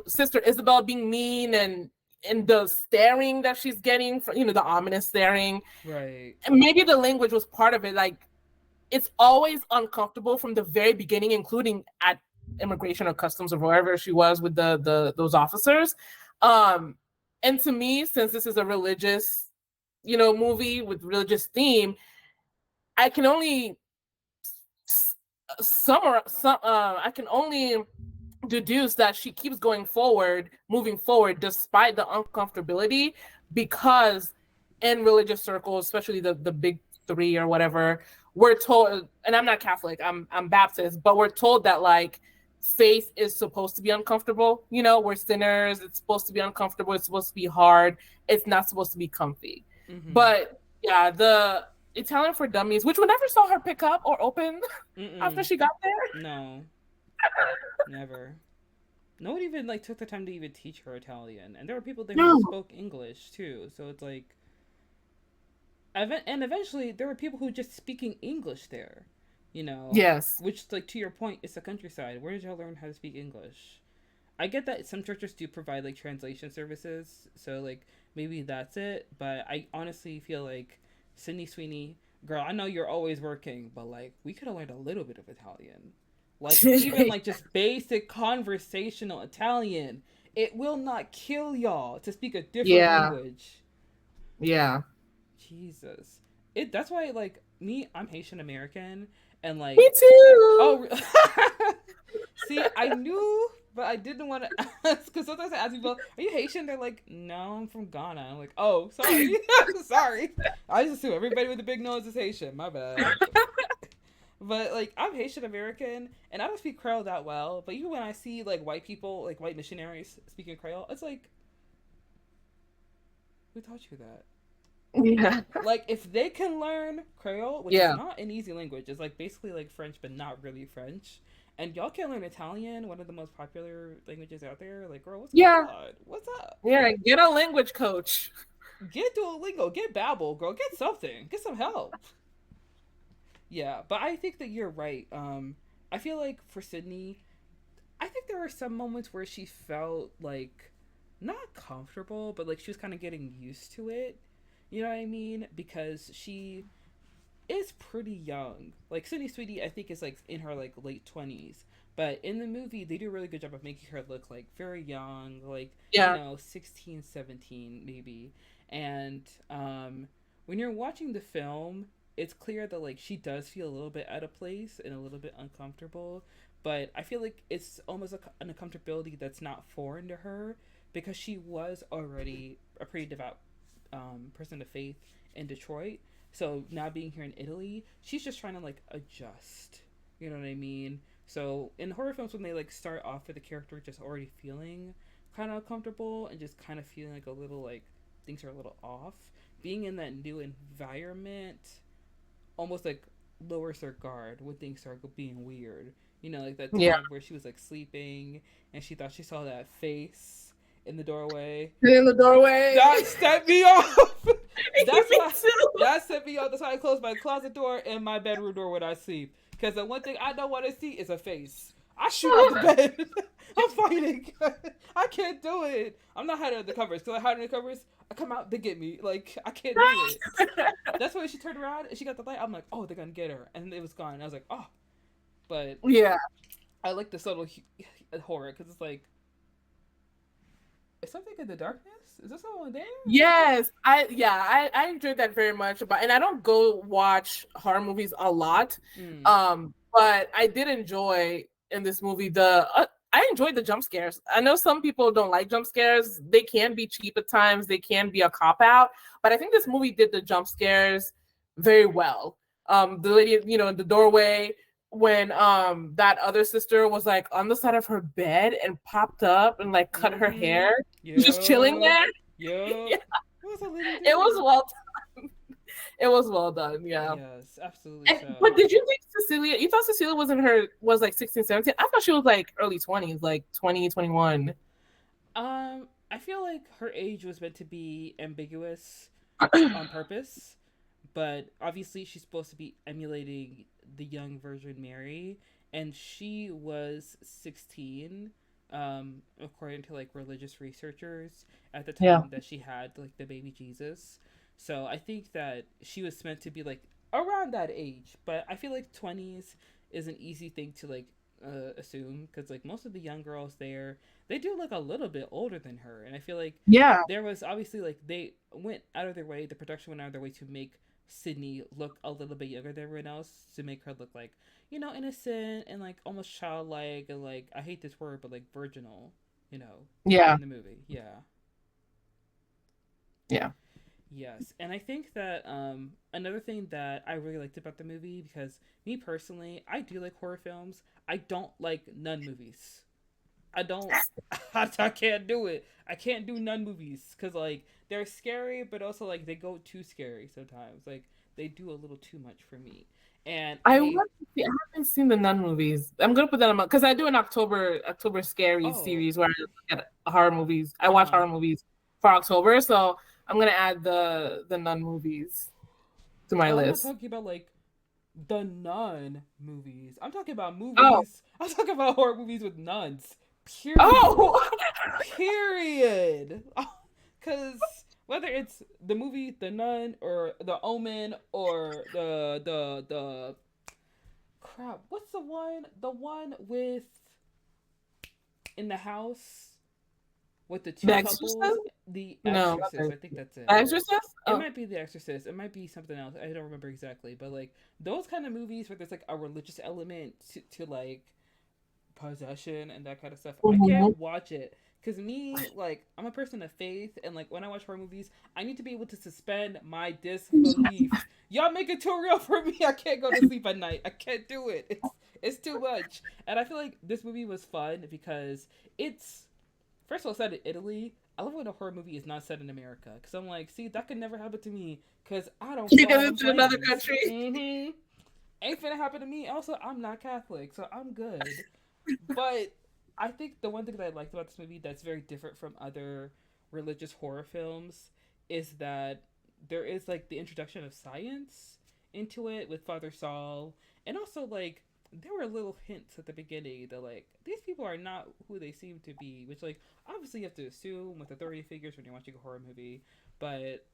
sister Isabel being mean and the staring that she's getting from the ominous staring. Right. And maybe the language was part of it. Like, it's always uncomfortable from the very beginning, including at immigration or customs or wherever she was with the those officers. And to me, since this is a religious movie with religious theme, I can only I can only deduce that she keeps moving forward despite the uncomfortability, because in religious circles, especially the big three or whatever, we're told, and I'm not Catholic, I'm Baptist, but we're told that like faith is supposed to be uncomfortable. We're sinners, it's supposed to be uncomfortable, it's supposed to be hard, it's not supposed to be comfy. But yeah, the Italian for Dummies, which we never saw her pick up or open after she got there. No. Never. No one even like took the time to even teach her Italian, and there were people there who spoke English too. So it's like, and eventually there were people who were just speaking English there, Yes. Which, like, to your point, it's the countryside. Where did y'all learn how to speak English? I get that some churches do provide like translation services, so like maybe that's it. But I honestly feel like Sydney Sweeney, girl, I know you're always working, but like we could have learned a little bit of Italian. Like, even like just basic conversational Italian. It will not kill y'all to speak a different language. Yeah. Jesus. That's why, like, I'm Haitian American, and like, me too. Oh, see, I knew, but I didn't want to ask, because sometimes I ask people, "Are you Haitian?" They're like, "No, I'm from Ghana." I'm like, "Oh, sorry, sorry." I just assume everybody with a big nose is Haitian. My bad. But like, I'm Haitian American, and I don't speak Creole that well. But even when I see like white people, like white missionaries speaking Creole, it's like, who taught you that? Yeah. Like, if they can learn Creole, which is not an easy language, it's like basically like French, but not really French. And y'all can learn Italian, one of the most popular languages out there. Like, girl, what's going on? What's up? Yeah, get a language coach. Get Duolingo, get Babbel, girl, get something, get some help. Yeah, but I think that you're right. I feel like for Sydney, I think there were some moments where she felt like not comfortable, but like she was kind of getting used to it. You know what I mean? Because she is pretty young. Like, Sydney Sweeney, I think, is like in her like late 20s. But in the movie, they do a really good job of making her look like very young, like 16, 17 maybe. And when you're watching the film, it's clear that like she does feel a little bit out of place and a little bit uncomfortable. But I feel like it's almost like an uncomfortability that's not foreign to her, because she was already a pretty devout person of faith in Detroit. So now being here in Italy, she's just trying to like adjust. You know what I mean? So in horror films, when they like start off with the character just already feeling kind of uncomfortable and just kind of feeling like a little like things are a little off, being in that new environment almost like lowers her guard when things start being weird. Like that time where she was like sleeping and she thought she saw that face in the doorway. That set me off. That set me off. That's why I close my closet door and my bedroom door when I sleep. Because the one thing I don't want to see is a face. I shoot out the bed. I'm fighting. I can't do it. I'm not hiding under the covers. Because I hide under the covers, I come out, they get me. Like, I can't do it. That's why she turned around and she got the light. I'm like, oh, they're going to get her. And it was gone. I was like, oh. But yeah, I like the subtle horror because it's like, is something in the darkness? Is there someone there? Yes, I enjoyed that very much. And I don't go watch horror movies a lot, but I did enjoy in this movie I enjoyed the jump scares. I know some people don't like jump scares. They can be cheap at times. They can be a cop out, but I think this movie did the jump scares very well. The lady, in the doorway, when that other sister was like on the side of her bed and popped up and like cut her hair, just chilling there. Yeah. It was well done. It was well done. Yeah. Yes, absolutely. But did you think Cecilia? You thought Cecilia was like 16, 17? I thought she was like early 20s, like 20, 21. I feel like her age was meant to be ambiguous on purpose, but obviously she's supposed to be emulating the young Virgin Mary, and she was 16, according to like religious researchers at the Yeah. time that she had like the baby Jesus. So I think that she was meant to be like around that age, but I feel like 20s is an easy thing to like assume because like most of the young girls there, they do look a little bit older than her, and I feel like Yeah. there was obviously like they went out of their way, the production went out of their way to make Sydney look a little bit younger than everyone else to make her look like, innocent and like almost childlike and like I hate this word, but like virginal, Yeah. in the movie. Yeah. Yeah. Yes. And I think that another thing that I really liked about the movie, because me personally, I do like horror films. I don't like nun movies. I don't. I can't do it. I can't do nun movies because like they're scary, but also like they go too scary sometimes. Like they do a little too much for me. And I I want to see, I haven't seen the Nun movies. I'm gonna put that on my because I do an October scary oh series where I look at horror movies. I watch uh horror movies for October, so I'm gonna add the Nun movies to my oh I'm not list. talking about like the nun movies. I'm talking about Oh, movies. I'm talking about horror movies with nuns. Period. oh, Period. Because whether it's the movie The Nun or The Omen or the crap, what's the one? The one with in the house with the The two couples. Exorcist? The No, not Exorcist. The I think that's it. Exorcist. It Oh, might be The Exorcist. It might be something else. I don't remember exactly. But like those kind of movies where there's like a religious element to like possession and that kind of stuff. I mhm. can't watch it because me, like, I'm a person of faith, and like when I watch horror movies, I need to be able to suspend my disbelief. Y'all make it too real for me. I can't go to sleep at night. I can't do it. It's too much. And I feel like this movie was fun because it's first of all set in Italy. I love when a horror movie is not set in America because I'm like, see, that could never happen to me because I don't fly Because on it's in another planes. country. Mm-hmm. Ain't finna happen to me. Also, I'm not Catholic, so I'm good. But I think the one thing that I liked about this movie that's very different from other religious horror films is that there is like the introduction of science into it with Father Saul, and also like there were little hints at the beginning that like these people are not who they seem to be, which like obviously you have to assume with authority figures when you're watching a horror movie, but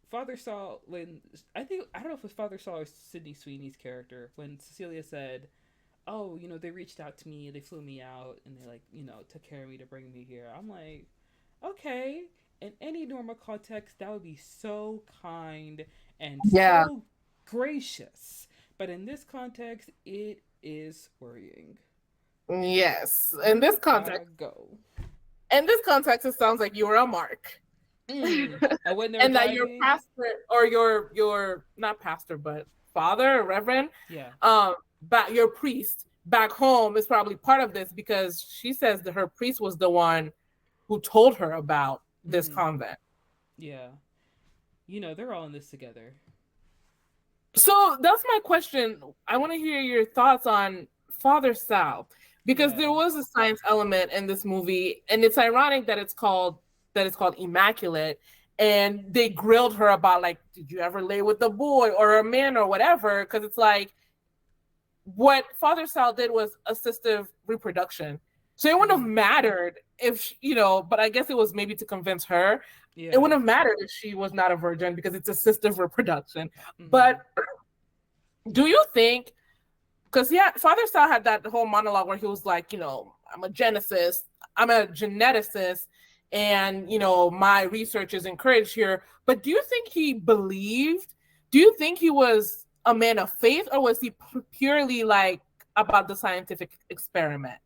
Father Saul, when I don't know if it was Father Saul or Sydney Sweeney's character, when Cecilia said, "Oh, they reached out to me, they flew me out, and they like, took care of me to bring me here." I'm like, okay. In any normal context, that would be so kind and Yeah. so gracious. But in this context, it is worrying. Yes. Where did I go? In this context, it sounds like you were a mark. And when they're And that your driving, pastor or your not pastor but father or reverend, yeah. but your priest back home is probably part of this because she says that her priest was the one who told her about this Mm-hmm. convent. Yeah. They're all in this together. So that's my question. I want to hear your thoughts on Father Sal because Yeah. there was a science element in this movie, and it's ironic that it's called Immaculate. And they grilled her about like, did you ever lay with a boy or a man or whatever? Because it's like what Father Sal did was assistive reproduction. So it wouldn't have Mm-hmm. mattered if but I guess it was maybe to convince her. It Yeah. wouldn't have mattered if she was not a virgin because it's assistive reproduction. Mm-hmm. But do you think? Because yeah, Father Sal had that whole monologue where he was like, I'm a geneticist, and my research is encouraged here. But do you think he believed? Do you think he was a man of faith, or was he purely like about the scientific experiment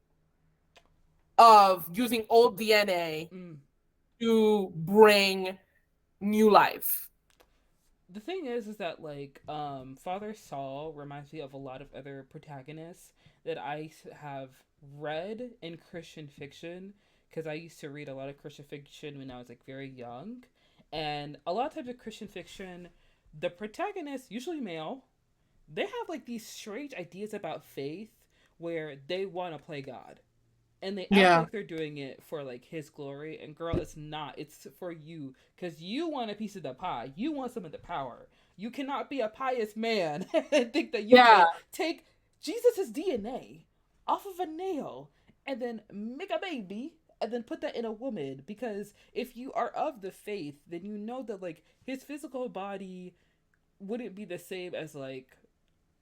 of using old DNA Mm. to bring new life? The thing is that like Father Saul reminds me of a lot of other protagonists that I have read in Christian fiction because I used to read a lot of Christian fiction when I was like very young, and a lot of times in Christian fiction, the protagonist, usually male, they have like these strange ideas about faith where they want to play God, and they act Yeah. like they're doing it for like his glory, and girl, it's not. It's for you, because you want a piece of the pie. You want some of the power. You cannot be a pious man and think that you Yeah. can take Jesus's DNA off of a nail and then make a baby and then put that in a woman, because if you are of the faith, then you know that like his physical body wouldn't be the same as like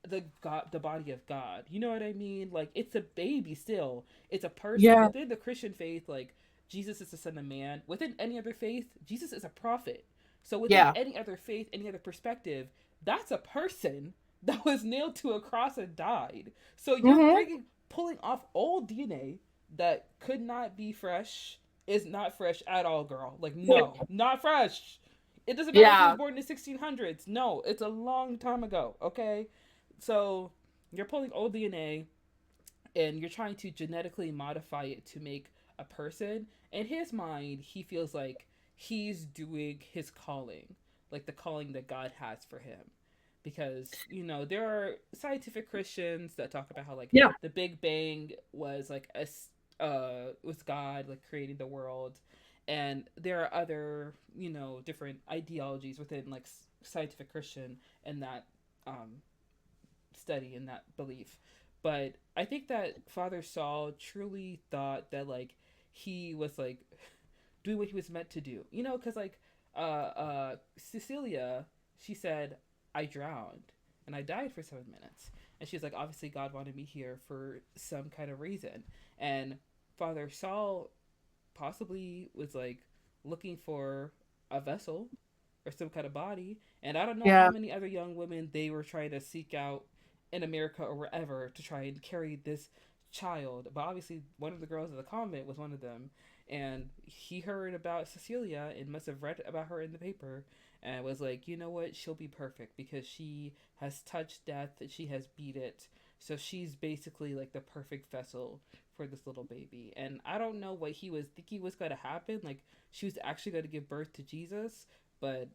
the body of God. You know what I mean? Like it's a baby still. It's a person. Yeah. Within the Christian faith, like Jesus is the Son of Man. Within any other faith, Jesus is a prophet. So within Yeah. any other faith, any other perspective, that's a person that was nailed to a cross and died. So you're Mm-hmm. pulling off old DNA that could not be fresh, is not fresh at all, girl. Like no, not fresh. It doesn't matter if he was Yeah. born in the 1600s. No, it's a long time ago, okay? So you're pulling old DNA and you're trying to genetically modify it to make a person. In his mind, he feels like he's doing his calling, like the calling that God has for him. Because, you know, there are scientific Christians that talk about how like Yeah. the Big Bang was like a was God like creating the world, and there are other, you know, different ideologies within like scientific Christian and that um study and that belief. But I think that Father Saul truly thought that like he was like doing what he was meant to do. You know, because like Cecilia, she said, I drowned and I died for 7 minutes. And she's like, obviously God wanted me here for some kind of reason. And Father Saul possibly was like looking for a vessel or some kind of body. And I don't know how Yeah. many other young women they were trying to seek out in America or wherever to try and carry this child. But obviously, one of the girls at the convent was one of them. And he heard about Cecilia and must have read about her in the paper and was like, you know what? She'll be perfect because she has touched death, she has beat it. So she's basically like the perfect vessel for this little baby. And I don't know what he was thinking was going to happen. Like, she was actually going to give birth to Jesus, but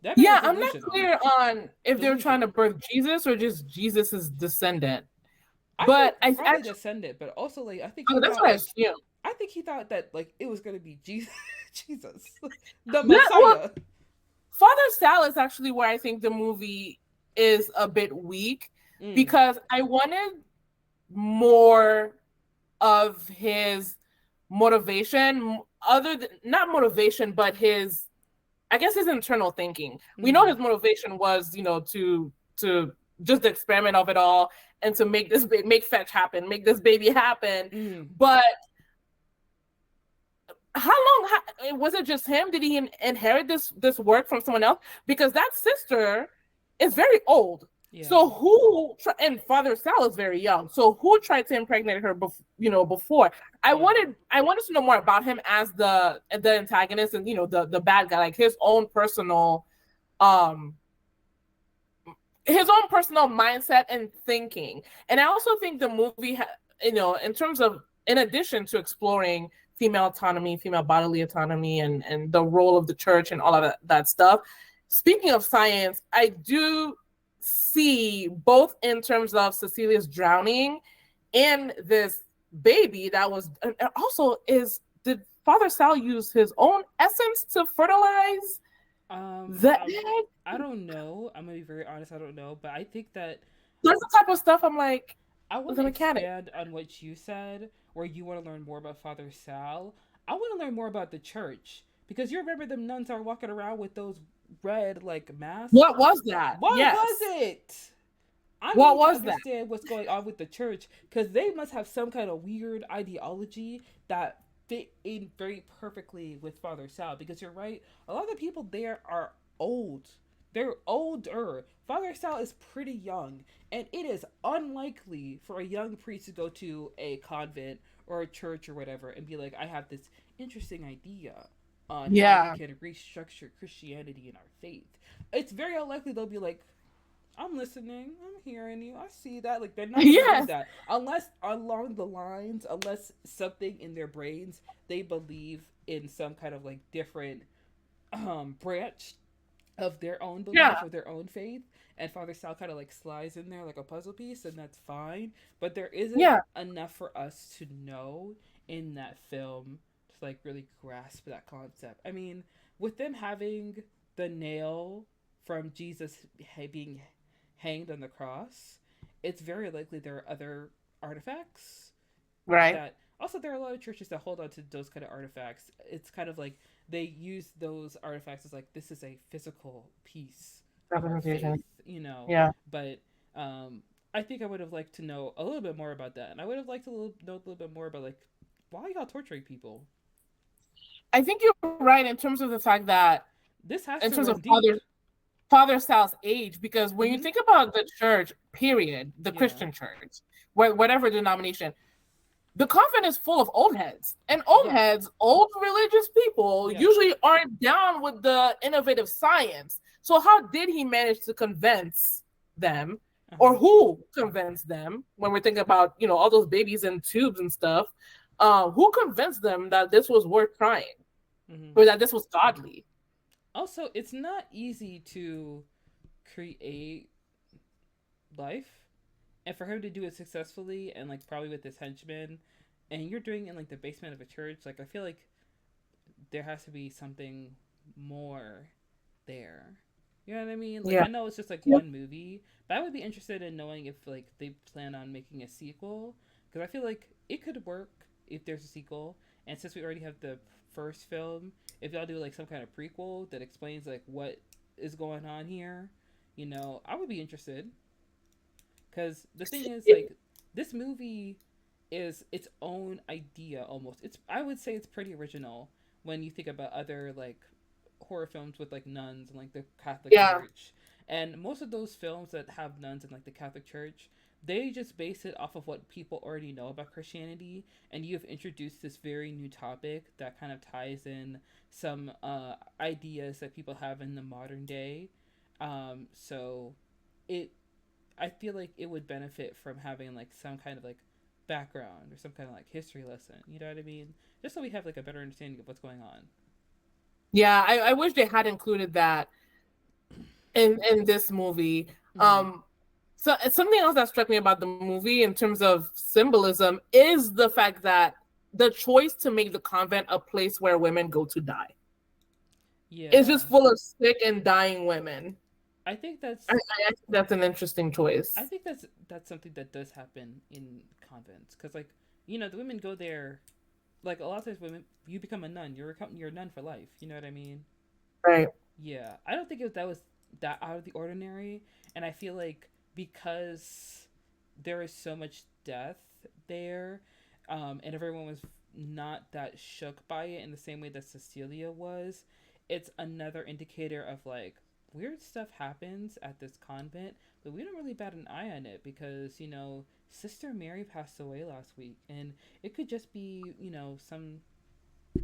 that man Yeah. is I'm not delusional. clear on if they were trying to Delusional. birth Jesus or just Jesus's descendant. I But think I probably actually, descendant, but also like I think oh, he that's thought what I like assume. I think he thought that like it was gonna be Jesus, Jesus, the That, well, Messiah. Father Sal is actually where I think the movie is a bit weak Mm. because I wanted more of his motivation, other than not motivation, but his, I guess, his internal thinking. We know Mm-hmm. his motivation was, to just the experiment of it all and to make this make fetch happen, make this baby happen. Mm-hmm. But how long was it just him? Did he inherit this work from someone else? Because that sister is very old. Yeah. So who, and Father Sal is very young. So who tried to impregnate her before? I Yeah. wanted to know more about him as the antagonist and the bad guy, like um his own personal mindset and thinking. And I also think the movie in terms of, in addition to exploring female autonomy, female bodily autonomy, and the role of the church and all of that stuff, speaking of science, I do see both in terms of Cecilia's drowning and this baby that was, and also did Father Sal use his own essence to fertilize Um, the I, egg? I don't know. I'm gonna be very honest. I don't know, but I think that That's the type of stuff I'm like, I want the to mechanic. expand on what you said, where you want to learn more about Father Sal. I want to learn more about the church because you remember them nuns are walking around with those red like masks. What was that? What was Yes. it? I What need to was that? understand what's going on with the church because they must have some kind of weird ideology that fit in very perfectly with Father Sal. Because you're right, a lot of the people there are old. They're older. Father Sal is pretty young, and it is unlikely for a young priest to go to a convent or a church or whatever and be like, I have this interesting idea on how we Yeah. can restructure Christianity and our faith. It's very unlikely they'll be like, I'm listening. I'm hearing you. I see that. Like they're not gonna do Yes. that unless along the lines, unless something in their brains they believe in some kind of like different branch of their own Yeah. belief, of their own faith, and Father Sal kind of like slides in there like a puzzle piece, and that's fine. But there isn't Yeah. enough for us to know in that film to like really grasp that concept. I mean, with them having the nail from Jesus being hanged on the cross, it's very likely there are other artifacts Right. that also there are a lot of churches that hold on to those kind of artifacts. It's kind of like they use those artifacts as like this is a physical piece of our faith, Representation. you know. Yeah. But I think I would have liked to know a little bit more about that, and I would have liked to know a little bit more about like why y'all torturing people. I think you're right in terms of the fact that This has in to terms run of deep. Father Sal's age, because when you Mm-hmm. think about the church, period, the Yeah. Christian church, whatever denomination, the convent is full of old heads. And old Yeah. heads, old religious people, Yeah. usually aren't down with the innovative science. So how did he manage to convince them? Uh-huh. Or who convinced them when we're thinking about, all those babies in tubes and stuff? Who convinced them that this was worth trying Mm-hmm. or that this was godly? Also, it's not easy to create life, and for him to do it successfully and like probably with his henchmen, and you're doing it in like the basement of a church, like I feel like there has to be something more there. You know what I mean? Like Yeah. I know it's just like one movie, but I would be interested in knowing if like they plan on making a sequel, because I feel like it could work if there's a sequel. And since we already have the first film, if y'all do like some kind of prequel that explains like what is going on here, I would be interested. Because the thing is, like, this movie is its own idea almost. I would say it's pretty original when you think about other like horror films with like nuns and like the Catholic Yeah. Church. And most of those films that have nuns and like the Catholic Church, they just base it off of what people already know about Christianity, and you have introduced this very new topic that kind of ties in some ideas that people have in the modern day. So it I feel like it would benefit from having like some kind of like background or some kind of like history lesson. You know what I mean? Just so we have like a better understanding of what's going on. Yeah, I wish they had included that in this movie. Mm-hmm. So something else that struck me about the movie in terms of symbolism is the fact that the choice to make the convent a place where women go to die. It's Yeah, just full of sick and dying women. I think I, that's I think that's an interesting I choice. think that's something that does happen in convents because like the women go there like a lot of times women you become a nun you're a nun for life. You know what I mean? Right. Yeah, I don't think that was that out of the ordinary, and I feel like because there is so much death there, and everyone was not that shook by it in the same way that Cecilia was. It's another indicator of like weird stuff happens at this convent, but we don't really bat an eye on it because Sister Mary passed away last week, and it could just be some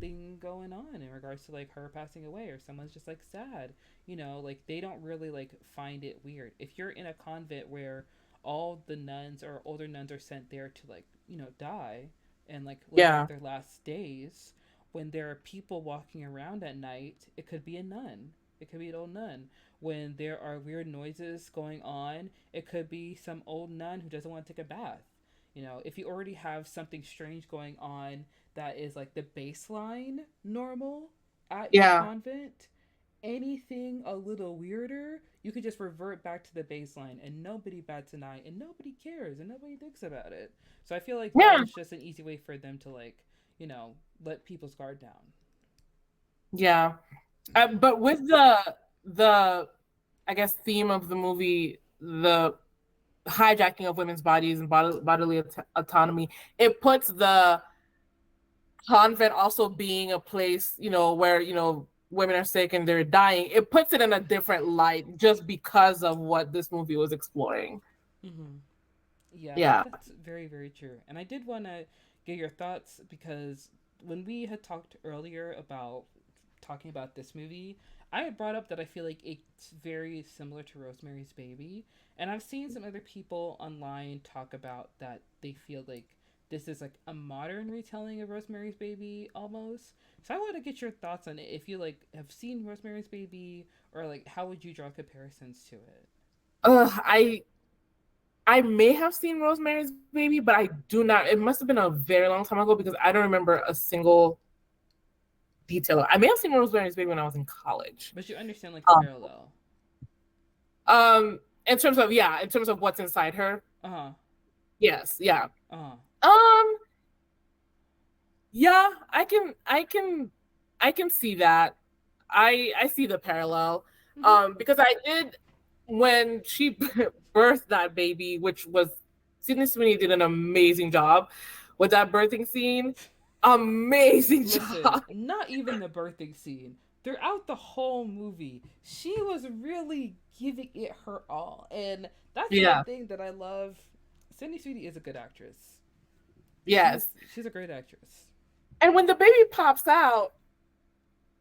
thing going on in regards to like her passing away or someone's just like sad, like they don't really like find it weird if you're in a convent where all the nuns or older nuns are sent there to like die and like live out Yeah. their last days. When there are people walking around at night, it could be a nun, it could be an old nun. When there are weird noises going on, it could be some old nun who doesn't want to take a bath. If you already have something strange going on that is like the baseline normal at your Yeah. convent, anything a little weirder, you could just revert back to the baseline and nobody bats an eye and nobody cares and nobody thinks about it. So I feel like that Yeah. was just an easy way for them to like, let people's guard down. Yeah. But with the I guess theme of the movie, the hijacking of women's bodies and bodily autonomy, it puts the convent also being a place, where, women are sick and they're dying. It puts it in a different light just because of what this movie was exploring. Mm-hmm. Yeah, Yeah. that's very, very true. And I did want to get your thoughts because when we had talked earlier about talking about this movie, I had brought up that I feel like it's very similar to Rosemary's Baby. And I've seen some other people online talk about that they feel like this is like a modern retelling of Rosemary's Baby almost. So I want to get your thoughts on it. If you like have seen Rosemary's Baby, or like how would you draw comparisons to it? I may have seen Rosemary's Baby, but I do not. It must have been a very long time ago because I don't remember a single detail. I may have seen Rosemary's Baby when I was in college. But you understand like the parallel. In terms of what's inside her. Uh-huh. Yes, yeah. Uh-huh. Yeah, I can see that. I see the parallel. Because I did when she birthed that baby, which was Sydney Sweeney did an amazing job with that birthing scene. Amazing job. Not even the birthing scene. Throughout the whole movie, she was really giving it her all. And that's one thing that I love. Sydney Sweeney is a good actress. Yes. She's a great actress. And when the baby pops out,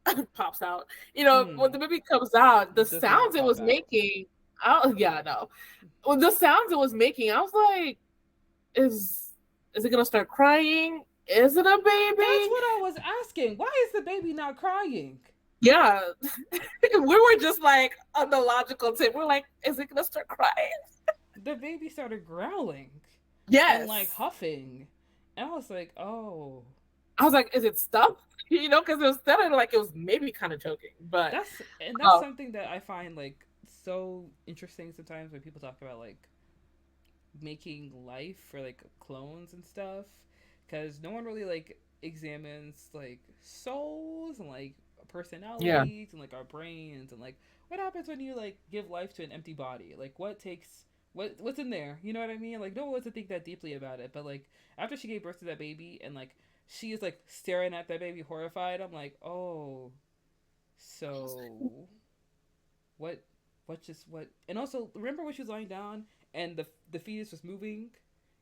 when the baby comes out, the sounds it was making, Well, the sounds it was making, I was like, is it gonna start crying? Is it a baby? That's what I was asking. Why is the baby not crying? Yeah. We were just like on the logical tip. We're like, is it gonna start crying? The baby started growling. Yes. And like huffing. And I was like, oh. I was like, is it stuffed? Because it was sounding like it was maybe kind of choking. But that's something that I find like so interesting sometimes when people talk about like making life for like clones and stuff, because no one really like examines like souls and like personalities and like our brains and like what happens when you like give life to an empty body, like what's in there, you know what I mean? Like no one wants to think that deeply about it, but like after she gave birth to that baby and like she is like staring at that baby horrified, I'm like, oh, so what and also remember when she was lying down and the fetus was moving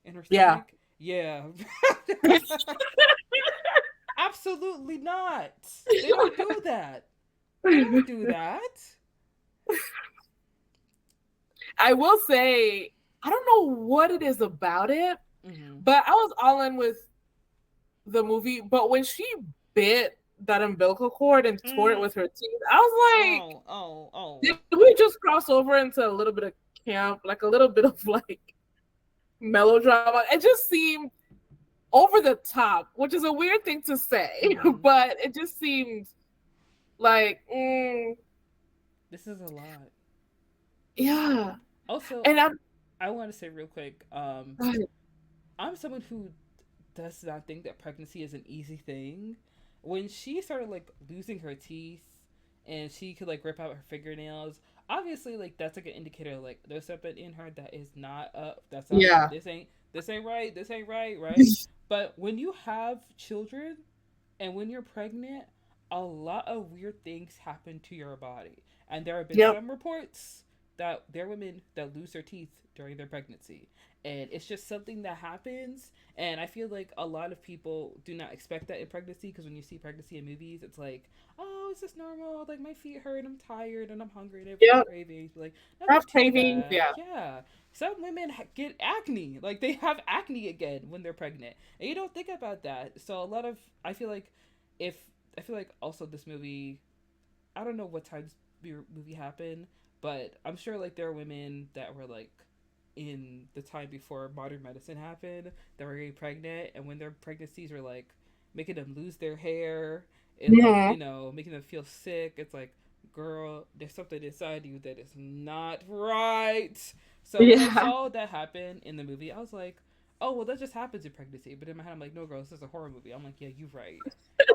in her stomach? Yeah. Absolutely not. They don't do that. They don't do that. I will say, I don't know what it is about it, but I was all in with the movie. But when she bit that umbilical cord and tore it with her teeth, I was like, did we just cross over into a little bit of camp, like a little bit of like melodrama? It just seemed over the top, which is a weird thing to say, but it just seemed like this is a lot. Yeah. Also, and I want to say real quick, I'm someone who does not think that pregnancy is an easy thing. When she started like losing her teeth and she could like rip out her fingernails, obviously like that's like an indicator like there's something in her that is not up. That's not, this ain't right, right? But when you have children and when you're pregnant, a lot of weird things happen to your body. And there have been some reports that there are women that lose their teeth during their pregnancy. And it's just something that happens. And I feel like a lot of people do not expect that in pregnancy, because when you see pregnancy in movies, it's like, oh, it's just normal. Like, my feet hurt, I'm tired, and I'm hungry, and I have cravings. Like, have cravings, yeah. Some women get acne. Like, they have acne again when they're pregnant. And you don't think about that. So I feel like also this movie, I don't know what time this movie happened, but I'm sure like there are women that were like in the time before modern medicine happened that were getting pregnant, and when their pregnancies were like making them lose their hair and like, making them feel sick, it's like, girl, there's something inside you that is not right. So when I saw that happen in the movie, I was like, oh, well, that just happens in pregnancy. But in my head, I'm like, no, girl, this is a horror movie. I'm like, yeah, you're right.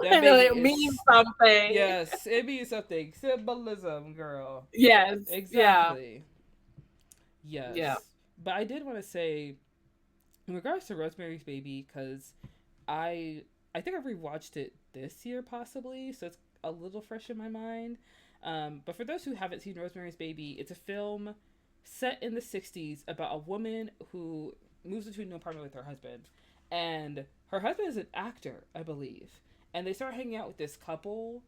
That it means something. Yes, it means something. Symbolism, girl. Yes. Exactly. Yes. Yeah. But I did want to say, in regards to Rosemary's Baby, because I think I rewatched it this year, possibly, so it's a little fresh in my mind. But for those who haven't seen Rosemary's Baby, it's a film set in the 60s about a woman who moves into a new apartment with her husband. And her husband is an actor, I believe. And they start hanging out with this couple.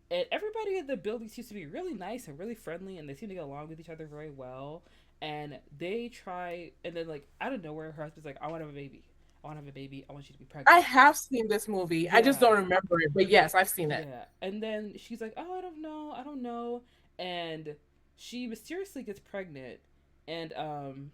And everybody in the building seems to be really nice and really friendly. And they seem to get along with each other very well. And they try, and then like out of nowhere, her husband's like, I want to have a baby. I want to have a baby. I want you to be I pregnant. have seen this movie. I just Yeah. don't remember it. But yes, I've seen it. Yeah. And then she's like, oh, I don't know. I don't know. And she mysteriously gets pregnant. And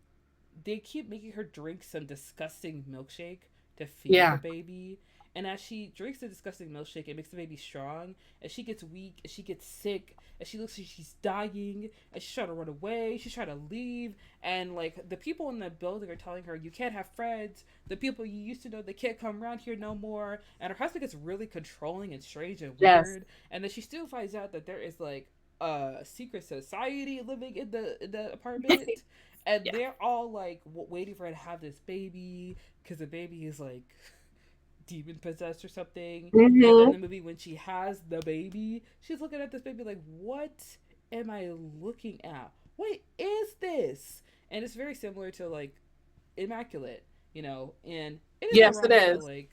they keep making her drink some disgusting milkshake to feed her Yeah. baby. And as she drinks the disgusting milkshake, it makes the baby strong. And she gets weak, and she gets sick, and she looks like she's dying. And she's trying to run away. She's trying to leave. And like the people in the building are telling her, "You can't have friends. The people you used to know, they can't come around here no more." And her husband gets really controlling and strange and Yes. weird. And then she still finds out that there is like a secret society living in the apartment, and Yeah. they're all like waiting for her to have this baby because the baby is like demon possessed or something. And then Mm-hmm. the movie, when she has the baby, she's looking at this baby like, what am I looking at? What is this? And it's very similar to like Immaculate, and it is Yes, it ironic that is. like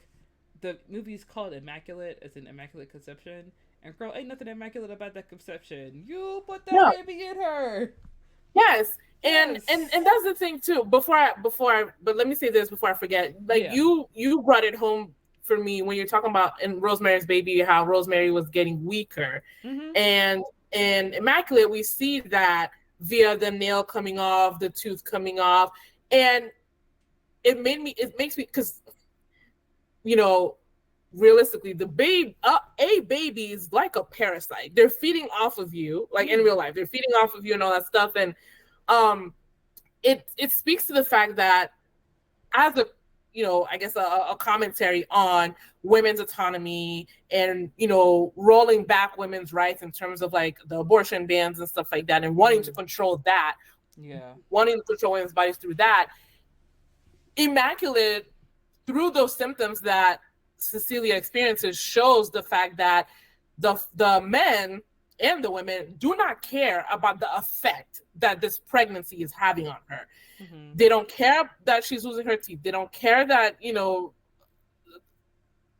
the movie is called Immaculate as an Immaculate Conception. And girl, ain't nothing immaculate about that conception. You put that No. baby in her. Yes. And Yes. and that's the thing too. But let me say this before I forget. Like Yeah. you brought it home for me when you're talking about in Rosemary's Baby how Rosemary was getting weaker. Mm-hmm. And in Immaculate, we see that via the nail coming off, the tooth coming off. And it makes me, because realistically, a baby is like a parasite. They're feeding off of you, like in real life. They're feeding off of you and all that stuff. And um, it speaks to the fact that as I guess a commentary on women's autonomy and rolling back women's rights in terms of like the abortion bans and stuff like that, and wanting to control that, Yeah. wanting to control women's bodies through that. Immaculate, through those symptoms that Cecilia experiences, shows the fact that the men and the women do not care about the effect that this pregnancy is having on her. Mm-hmm. They don't care that she's losing her teeth. They don't care that,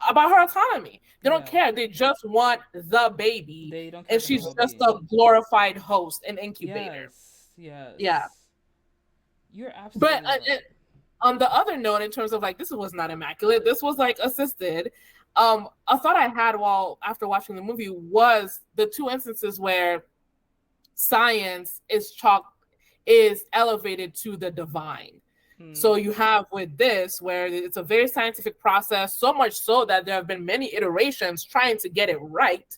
about her autonomy. They don't care. They just want the baby. They don't care. And she's just a glorified host, an incubator. Yes. Yeah. You're absolutely right. On the other note, in terms of like, this was not Immaculate, this was like assisted. A thought I had after watching the movie was the two instances where science is elevated to the divine. So you have with this where it's a very scientific process, so much so that there have been many iterations trying to get it right,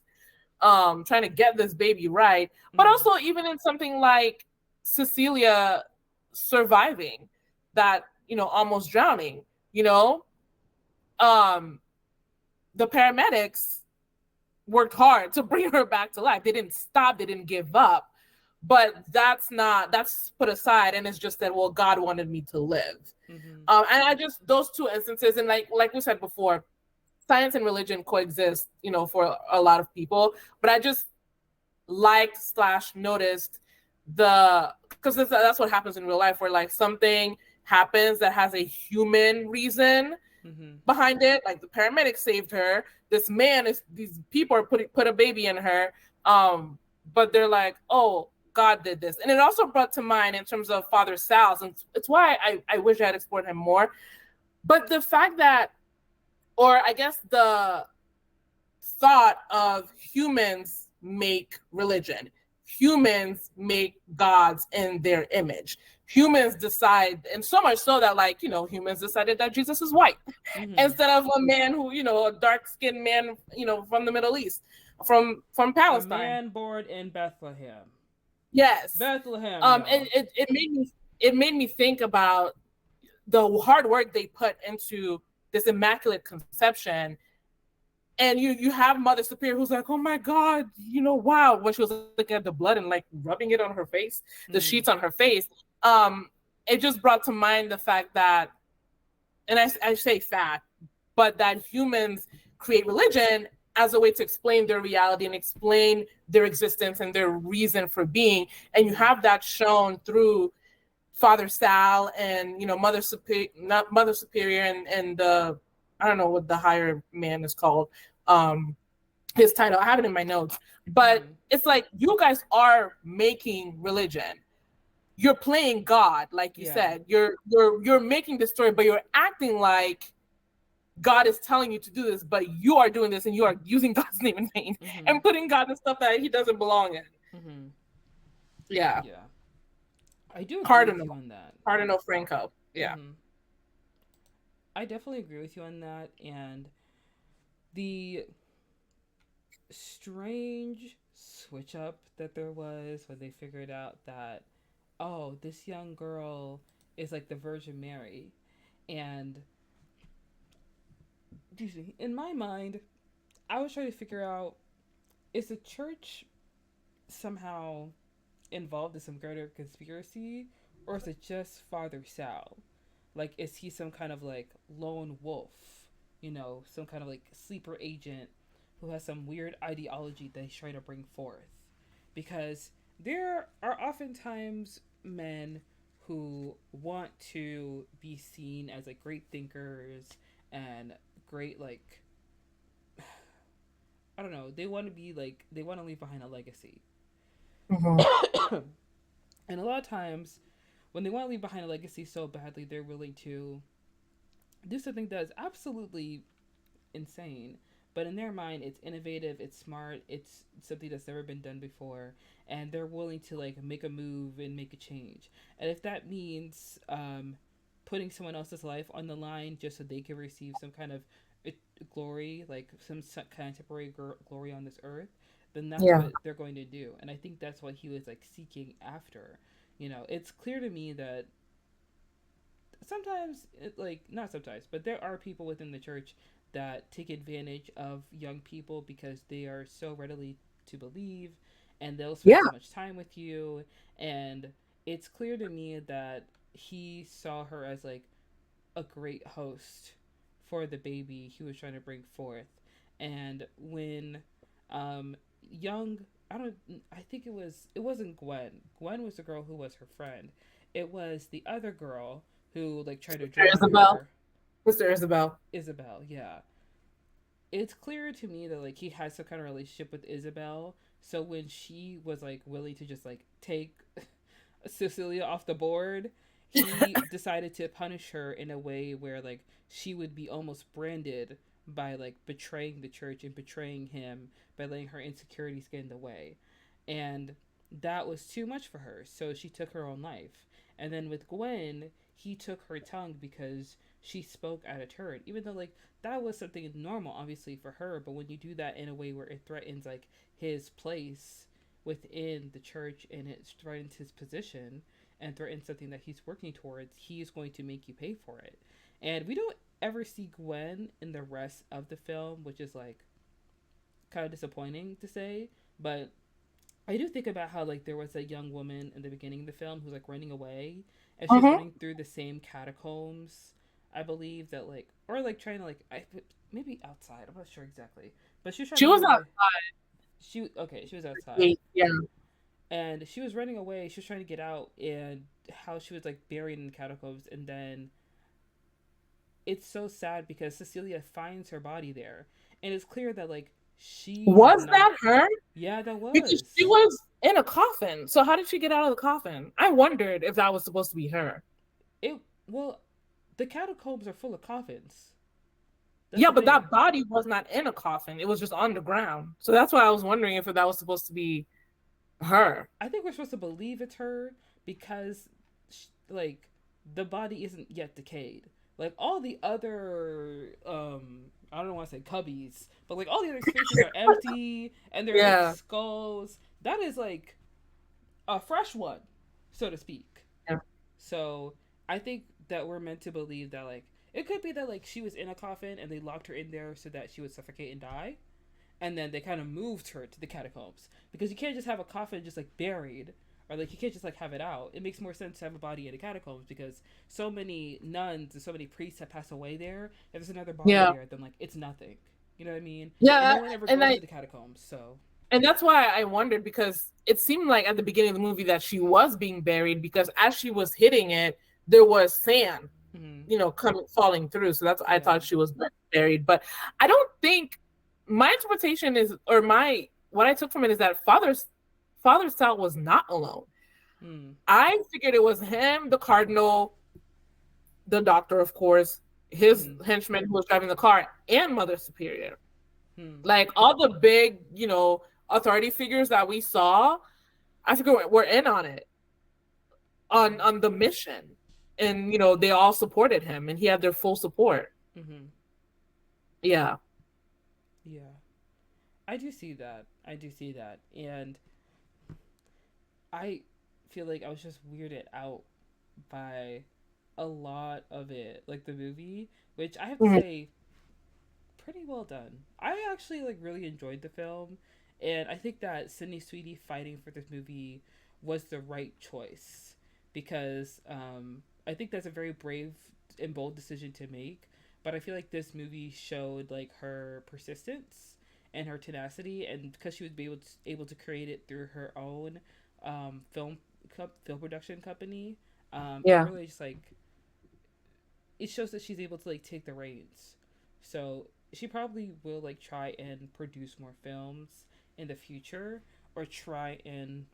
trying to get this baby right. But also even in something like Cecilia surviving that, almost drowning, the paramedics worked hard to bring her back to life. They didn't stop, they didn't give up. But that's put aside, and it's just that, well, God wanted me to live. And I just, those two instances, and like we said before, science and religion coexist, for a lot of people. But I just noticed because that's what happens in real life, where like something happens that has a human reason behind it. Like the paramedics saved her. These people are put a baby in her. But they're like, oh, God did this. And it also brought to mind in terms of Father Sal's, and it's why I wish I had explored him more. But the fact that, or I guess the thought of humans make religion, humans make gods in their image. Humans decide, and so much so that like, humans decided that Jesus is white instead of a man who, a dark-skinned man, from the Middle East, from Palestine. A man born in Bethlehem. Yes. Bethlehem. And it made me think about the hard work they put into this Immaculate Conception. And you have Mother Superior who's like, oh my God, wow, when she was looking at the blood and like rubbing it on her face, the sheets on her face. It just brought to mind the fact that, and I say fact, but that humans create religion as a way to explain their reality and explain their existence and their reason for being. And you have that shown through Father Sal and, Mother Superior and the, I don't know what the higher man is called, his title. I have it in my notes, but it's like, you guys are making religion. You're playing God, like you said. You're making the story, but you're acting like God is telling you to do this, but you are doing this and you are using God's name in vain and putting God in stuff that he doesn't belong in. Yeah. Yeah. I do agree with you on that. Cardinal Franco. Yeah. I definitely agree with you on that. And the strange switch up that there was when they figured out that, oh, this young girl is like the Virgin Mary. And in my mind, I was trying to figure out, is the church somehow involved in some greater conspiracy, or is it just Father Sal? Like, is he some kind of like lone wolf? You know, some kind of like sleeper agent who has some weird ideology that he's trying to bring forth? Because there are oftentimes men who want to be seen as like great thinkers and great like I don't know, they want to be like they want to leave behind a legacy. And a lot of times when they want to leave behind a legacy so badly, they're willing to do something that is absolutely insane. But in their mind, it's innovative, it's smart, it's something that's never been done before, and they're willing to like make a move and make a change. And if that means putting someone else's life on the line just so they can receive some kind of glory, like some kind of temporary glory on this earth, then that's what they're going to do. And I think that's what he was like seeking after. You know, it's clear to me that sometimes like not sometimes, but there are people within the church that take advantage of young people because they are so readily to believe, and they'll spend so much time with you. And it's clear to me that he saw her as like a great host for the baby he was trying to bring forth. And when young I think it wasn't Gwen was the girl who was her friend. It was the other girl who like tried to draw her. Sister Isabel. Isabel, yeah. It's clear to me that like he has some kind of relationship with Isabel. So when she was like willing to just like take Cecilia off the board, he decided to punish her in a way where like she would be almost branded by like betraying the church and betraying him by letting her insecurities get in the way. And that was too much for her. So she took her own life. And then with Gwen, he took her tongue because she spoke out of turn. Even though like that was something normal obviously for her, but when you do that in a way where it threatens like his place within the church and it threatens his position and threatens something that he's working towards, he's going to make you pay for it. And we don't ever see Gwen in the rest of the film, which is like kind of disappointing to say, but I do think about how like there was a young woman in the beginning of the film who's like running away, and she's running through the same catacombs, I believe that like, or like trying to like, maybe outside. I'm not sure exactly, but she was trying. She was outside. She was outside. Yeah. And she was running away. She was trying to get out, and how she was like buried in the catacombs, and then it's so sad because Cecilia finds her body there, and it's clear that like she was that her? Yeah, that was because she was in a coffin. So how did she get out of the coffin? I wondered if that was supposed to be her. The catacombs are full of coffins. That's but that body was not in a coffin. It was just on the ground. So that's why I was wondering if that was supposed to be her. I think we're supposed to believe it's her because, like, the body isn't yet decayed. Like, all the other, I don't want to say cubbies, but, like, all the other spaces are empty, and there's, like, skulls. That is, like, a fresh one, so to speak. Yeah. So, I think that we're meant to believe that, like, it could be that, like, she was in a coffin and they locked her in there so that she would suffocate and die. And then they kind of moved her to the catacombs. Because you can't just have a coffin just, like, buried. Or, like, you can't just, like, have it out. It makes more sense to have a body in the catacombs because so many nuns and so many priests have passed away there. If there's another body there, then, like, it's nothing. You know what I mean? Yeah. And no one ever goes to the catacombs, so. And that's why I wondered, because it seemed like at the beginning of the movie that she was being buried, because as she was hitting it, there was sand, you know, falling through. So that's I thought she was buried. But I don't think my interpretation is, or what I took from it is that Father Sal was not alone. I figured it was him, the cardinal, the doctor, of course, his Mm-hmm. henchman who was driving the car, and Mother Superior. Hmm. Like all the big, authority figures that we saw, I think we're in on it, Yeah. on the mission. And they all supported him and he had their full support. Mm-hmm. Yeah. Yeah. I do see that. I do see that. And I feel like I was just weirded out by a lot of it, like the movie, which I have to Mhm. say, pretty well done. I actually like really enjoyed the film, and I think that Sydney Sweeney fighting for this movie was the right choice because I think that's a very brave and bold decision to make. But I feel like this movie showed like her persistence and her tenacity, and because she was able to create it through her own film film production company, it Yeah. really just like it shows that she's able to like take the reins. So she probably will like try and produce more films in the future, or try and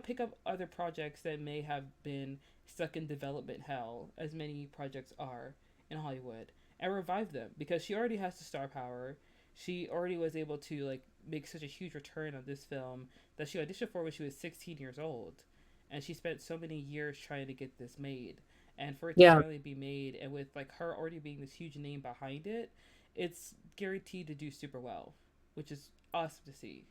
pick up other projects that may have been stuck in development hell, as many projects are in Hollywood, and revive them because she already has the star power. She already was able to like make such a huge return on this film that she auditioned for when she was 16 years old, and she spent so many years trying to get this made, and for it to Yeah. finally be made, and with like her already being this huge name behind it, it's guaranteed to do super well, which is awesome to see.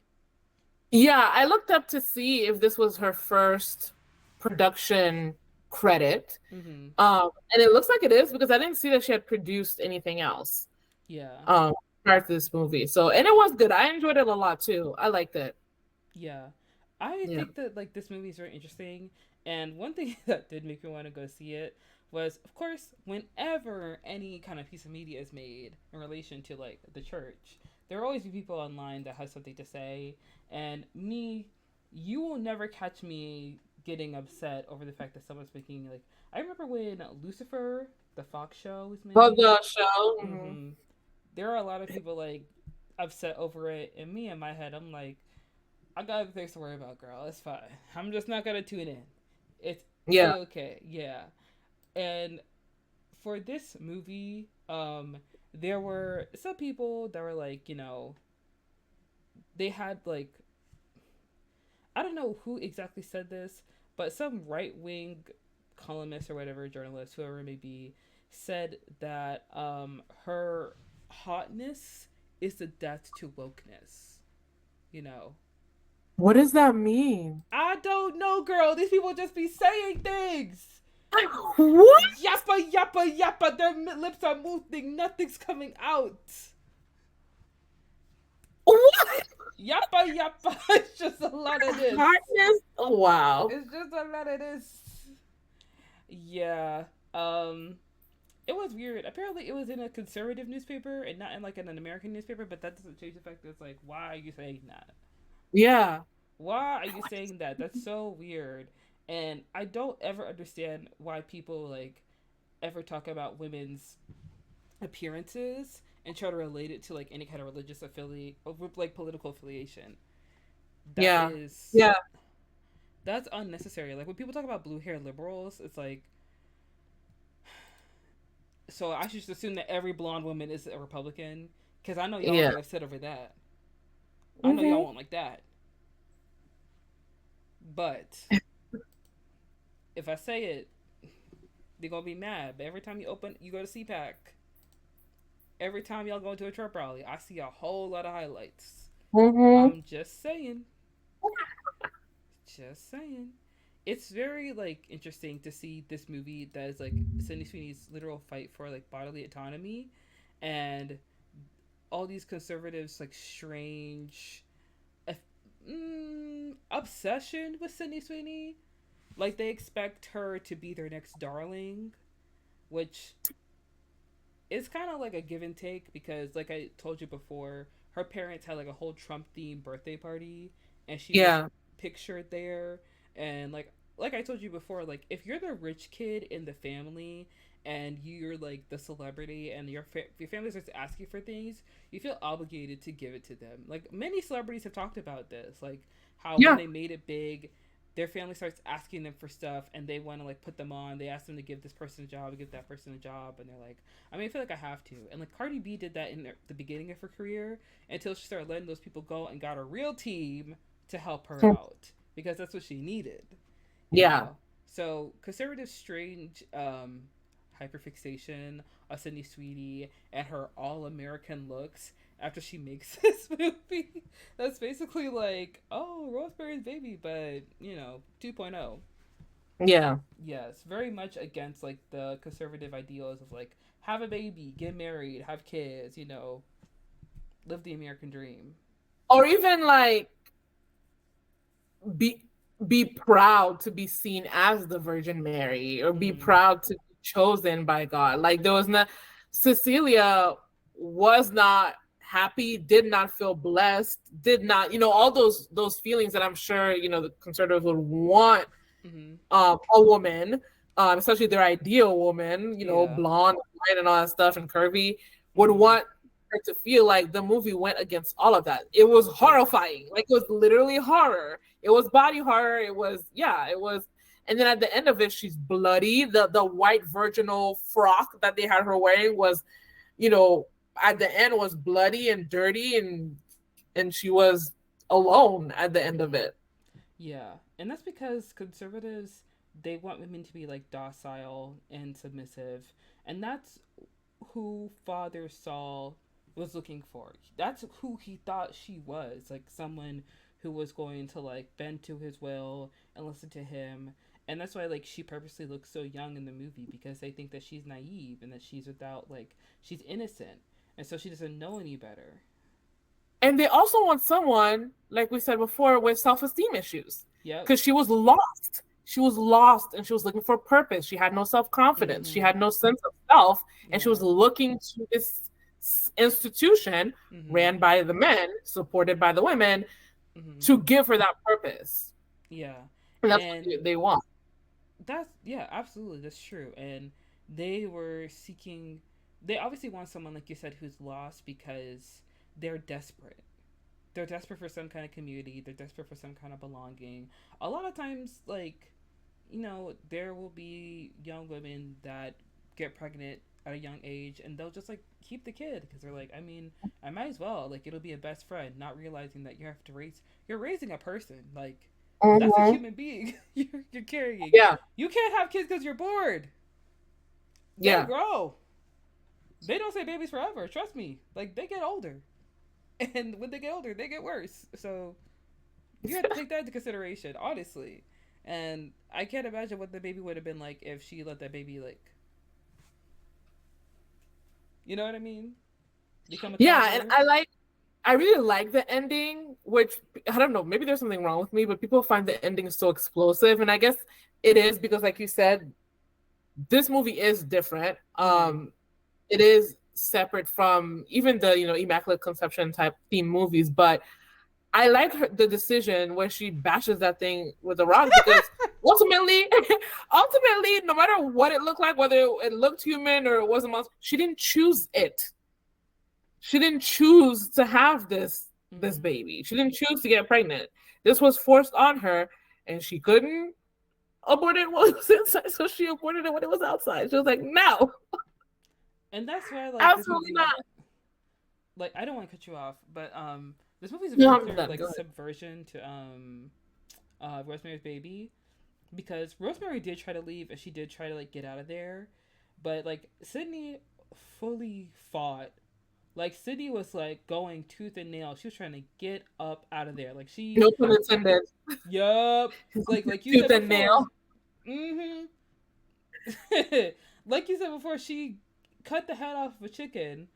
Yeah, I looked up to see if this was her first production credit. Mm-hmm. And it looks like it is because I didn't see that she had produced anything else Yeah. um prior to this movie. So, and it was good. I enjoyed it a lot too. I liked it. Yeah. I Yeah. think that like this movie is very interesting, and one thing that did make me want to go see it was, of course, whenever any kind of piece of media is made in relation to like the church, there will always be people online that have something to say, and me, you will never catch me getting upset over the fact that someone's making like, I remember when Lucifer, the Fox show, was For made. the show. Mm-hmm. There are a lot of people like upset over it, and me in my head, I'm like, I got other things to worry about, girl. It's fine. I'm just not gonna tune in. It's Yeah. a okay, yeah. And for this movie, there were some people that were like, they had like, I don't know who exactly said this, but some right wing columnist or whatever, journalist, whoever it may be, said that her hotness is the death to wokeness. You know, What does that mean? I don't know, girl. These people just be saying things. What? Yappa, yappa, yappa. Their lips are moving. Nothing's coming out. What? Yappa, yappa. It's just a lot of this. Hardness? Oh, wow. It's just a lot of this. Yeah. Um. It was weird. Apparently, it was in a conservative newspaper and not in like an American newspaper. But that doesn't change the fact that it's like, why are you saying that? Yeah. Why are you saying that? That's so weird. And I don't ever understand why people like ever talk about women's appearances and try to relate it to like any kind of religious affiliate or like political affiliation. That Yeah. is Yeah. that's unnecessary. Like when people talk about blue hair liberals, it's like, so I should just assume that every blonde woman is a Republican because I know y'all will Yeah. get upset over that. I know y'all Hmm. won't like that. But if I say it, they're gonna be mad. But every time you go to CPAC, every time y'all go to a Trump rally, I see a whole lot of highlights. Hmm. I'm just saying. Just saying. It's very like interesting to see this movie that is like Sydney Sweeney's literal fight for like bodily autonomy, and all these conservatives like strange obsession with Sydney Sweeney. Like they expect her to be their next darling, which is kind of like a give and take because, like I told you before, her parents had like a whole Trump themed birthday party, and she was Yeah. pictured there. And like I told you before, like if you're the rich kid in the family and you're like the celebrity and your family starts asking for things, you feel obligated to give it to them. Like many celebrities have talked about this, like how when Yeah. they made it big, their family starts asking them for stuff and they want to like put them on. They ask them to give this person a job, give that person a job, and they're like, I mean, I feel like I have to. And like Cardi B did that in the beginning of her career until she started letting those people go and got a real team to help her out because that's what she needed, you Yeah. know. So conservative strange hyperfixation of Sydney Sweeney and her all American looks after she makes this movie. That's basically like, oh, Rosemary's Baby, but, you know, 2.0. Yeah. Yes, very much against like the conservative ideals of like have a baby, get married, have kids, you know, live the American dream. Or even like be be proud to be seen as the Virgin Mary, or be proud to be chosen by God. Like there was not Cecilia was not happy, did not feel blessed, did not, all those feelings that I'm sure, the conservatives would want a woman, especially their ideal woman, blonde, white, and all that stuff, and curvy, would want her to feel. Like the movie went against all of that. It was horrifying. Like it was literally horror. It was body horror. It was. And then at the end of it, she's bloody. The white virginal frock that they had her wearing was, at the end was bloody and dirty, and she was alone at the end of it. Yeah. And that's because conservatives, they want women to be like docile and submissive. And that's who Father Saul was looking for. That's who he thought she was. Like someone who was going to like bend to his will and listen to him. And that's why like she purposely looks so young in the movie, because they think that she's naive and that she's without like she's innocent. And so she doesn't know any better. And they also want someone, like we said before, with self-esteem issues. Yeah. Because she was lost. She was lost and she was looking for purpose. She had no self-confidence. She had no sense of self. And she was looking to this institution ran by the men, supported by the women, to give her that purpose. Yeah. And that's what they want. Absolutely. That's true. And they were seeking, they obviously want someone, like you said, who's lost because they're desperate. They're desperate for some kind of community. They're desperate for some kind of belonging. A lot of times, like, there will be young women that get pregnant at a young age and they'll just like keep the kid because they're like, I mean, I might as well. Like, it'll be a best friend, not realizing that you're raising a person. Like, that's a human being you're carrying. Yeah. You can't have kids because you're bored. Yeah. They grow. They don't say babies forever. Trust me. Like, they get older. And when they get older, they get worse. So you have to take that into consideration, honestly. And I can't imagine what the baby would have been like if she let that baby, like, you know what I mean? Become a toddler. And I really like the ending, which I don't know, maybe there's something wrong with me, but people find the ending so explosive. And I guess it is because, like you said, this movie is different. It is separate from even the Immaculate Conception type theme movies, but I like the decision where she bashes that thing with a rock, because ultimately no matter what it looked like, whether it looked human or it was a monster, she didn't choose it. She didn't choose to have this baby. She didn't choose to get pregnant. This was forced on her, and she couldn't abort it while it was inside, so she aborted it when it was outside. She was like, no. And that's why, like, absolutely not. Like, I don't want to cut you off, but this movie is a very clear, like, subversion to Rosemary's Baby, because Rosemary did try to leave and she did try to like get out of there, but like Sydney fully fought. Like, Sydney was like going tooth and nail. She was trying to get up out of there. Like, she no pun intended. Yup. Like you tooth said and before. Like you said before, she cut the head off of a chicken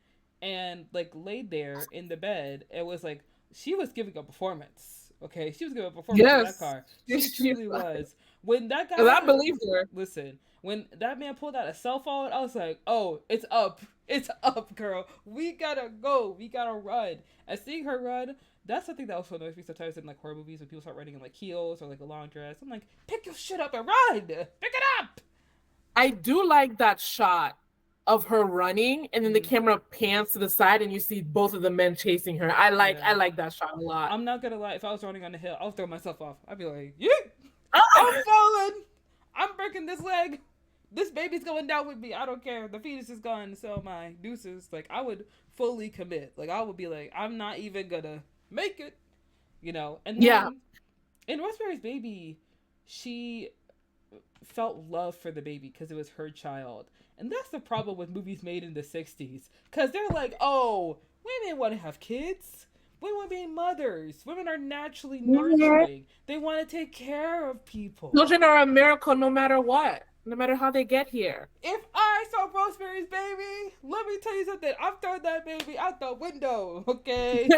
and like laid there in the bed. It was like she was giving a performance. Okay, she was giving a performance in that car. She truly was. When that guy, I believed her. Listen, when that man pulled out a cell phone, I was like, "Oh, it's up, girl. We gotta go. We gotta run." And seeing her run, that's something that also annoys me sometimes in like horror movies when people start running in like heels or like a long dress. I'm like, pick your shit up and run. Pick it up. I do like that shot of her running, and then the camera pans to the side and you see both of the men chasing her. I like that shot a lot. I'm not gonna lie, if I was running on the hill, I'll throw myself off. I'd be like, yeah. I'm falling. I'm breaking this leg. This baby's going down with me. I don't care. The fetus is gone. So my deuces. Like, I would fully commit. Like, I would be like, I'm not even gonna make it. And then in Rosemary's Baby, she felt love for the baby because it was her child. And that's the problem with movies made in the 60s. Because they're like, oh, women want to have kids. Women want to be mothers. Women are naturally nurturing. They want to take care of people. Children are a miracle no matter what. No matter how they get here. If I saw Rosemary's Baby, let me tell you something. I'm throwing that baby out the window, okay?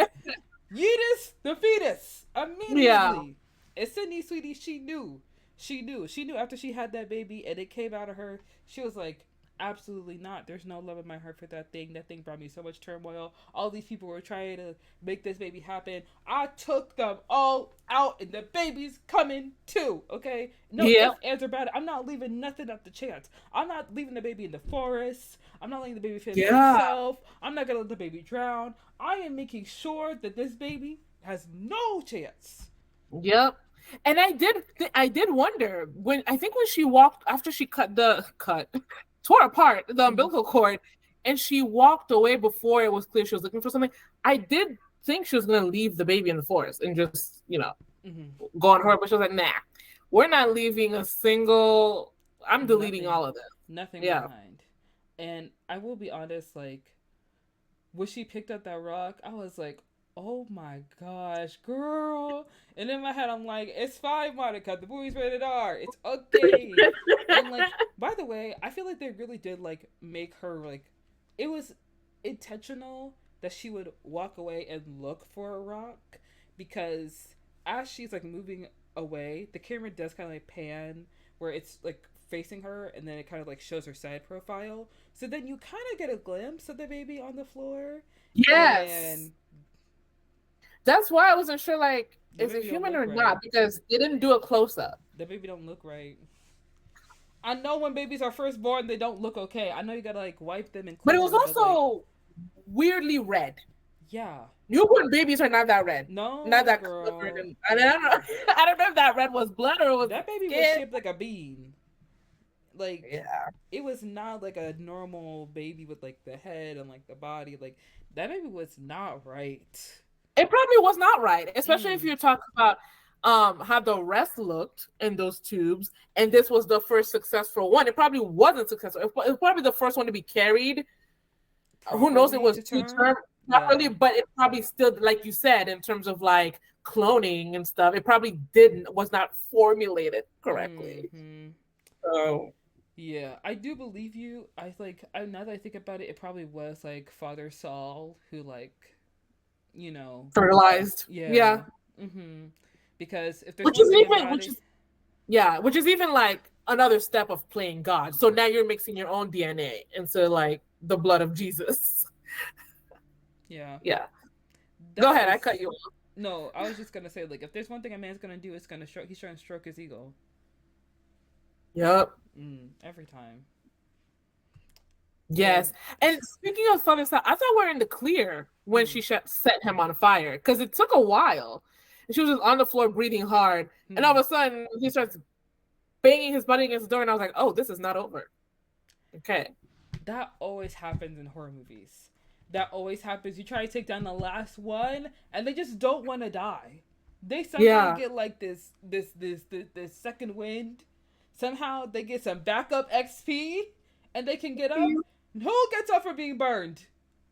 Yeetus, the fetus, immediately. Yeah. And Sydney, sweetie, she knew. She knew after she had that baby and it came out of her, she was like, absolutely not. There's no love in my heart for that thing. That thing brought me so much turmoil. All these people were trying to make this baby happen. I took them all out and the baby's coming too, okay? No ifs, ands, or about it. I'm not leaving nothing up to chance. I'm not leaving the baby in the forest. I'm not letting the baby fend for himself. I'm not going to let the baby drown. I am making sure that this baby has no chance. Yep. And I did wonder when she walked after she tore apart the umbilical cord and she walked away before it was clear she was looking for something. I did think she was going to leave the baby in the forest and just, go on her, but she was like, nah, we're not leaving a single, I'm deleting all of this. Nothing behind. And I will be honest, like, when she picked up that rock, I was like, oh my gosh, girl. And in my head, I'm like, it's fine, Monica. The movie's rated R. It's okay. And, like, by the way, I feel like they really did, like, make her, like, it was intentional that she would walk away and look for a rock. Because as she's, like, moving away, the camera does kind of, like, pan where it's, like, facing her. And then it kind of, like, shows her side profile. So then you kind of get a glimpse of the baby on the floor. Yes. And that's why I wasn't sure, like, is it human or not? Because they didn't do a close-up. The baby don't look right. I know when babies are first born, they don't look okay. I know you gotta, like, wipe them and clean them. But it was also weirdly red. Yeah. Newborn babies are not that red. No, not that girl. color. I don't know. I don't know if that red was blood or was that baby skin. was shaped like a bean. Like, it was not like a normal baby with, like, the head and, like, the body. Like, that baby was not right. It probably was not right, especially if you're talking about how the rest looked in those tubes, and this was the first successful one. It probably wasn't successful. It was probably the first one to be carried. Who knows? It was to term properly, but it probably still, like you said, in terms of like cloning and stuff, it probably was not formulated correctly. Mm-hmm. So. Yeah, I do believe you. Now that I think about it, it probably was like Father Saul who, like, fertilized. Yeah. Mm-hmm. Because if there's which is even like another step of playing God. So now you're mixing your own DNA into like the blood of Jesus. Yeah. Yeah. Go ahead. I cut you off. No, I was just gonna say, like, if there's one thing a man's gonna do, he's trying to stroke his ego. Yep. Every time. Yes. And speaking of Father Saul, I thought we were in the clear when she set him on fire, because it took a while. And she was just on the floor breathing hard. And all of a sudden, he starts banging his body against the door. And I was like, oh, this is not over. Okay. That always happens in horror movies. That always happens. You try to take down the last one, and they just don't want to die. They somehow get like this second wind. Somehow they get some backup XP, and they can get up. Who gets up for being burned?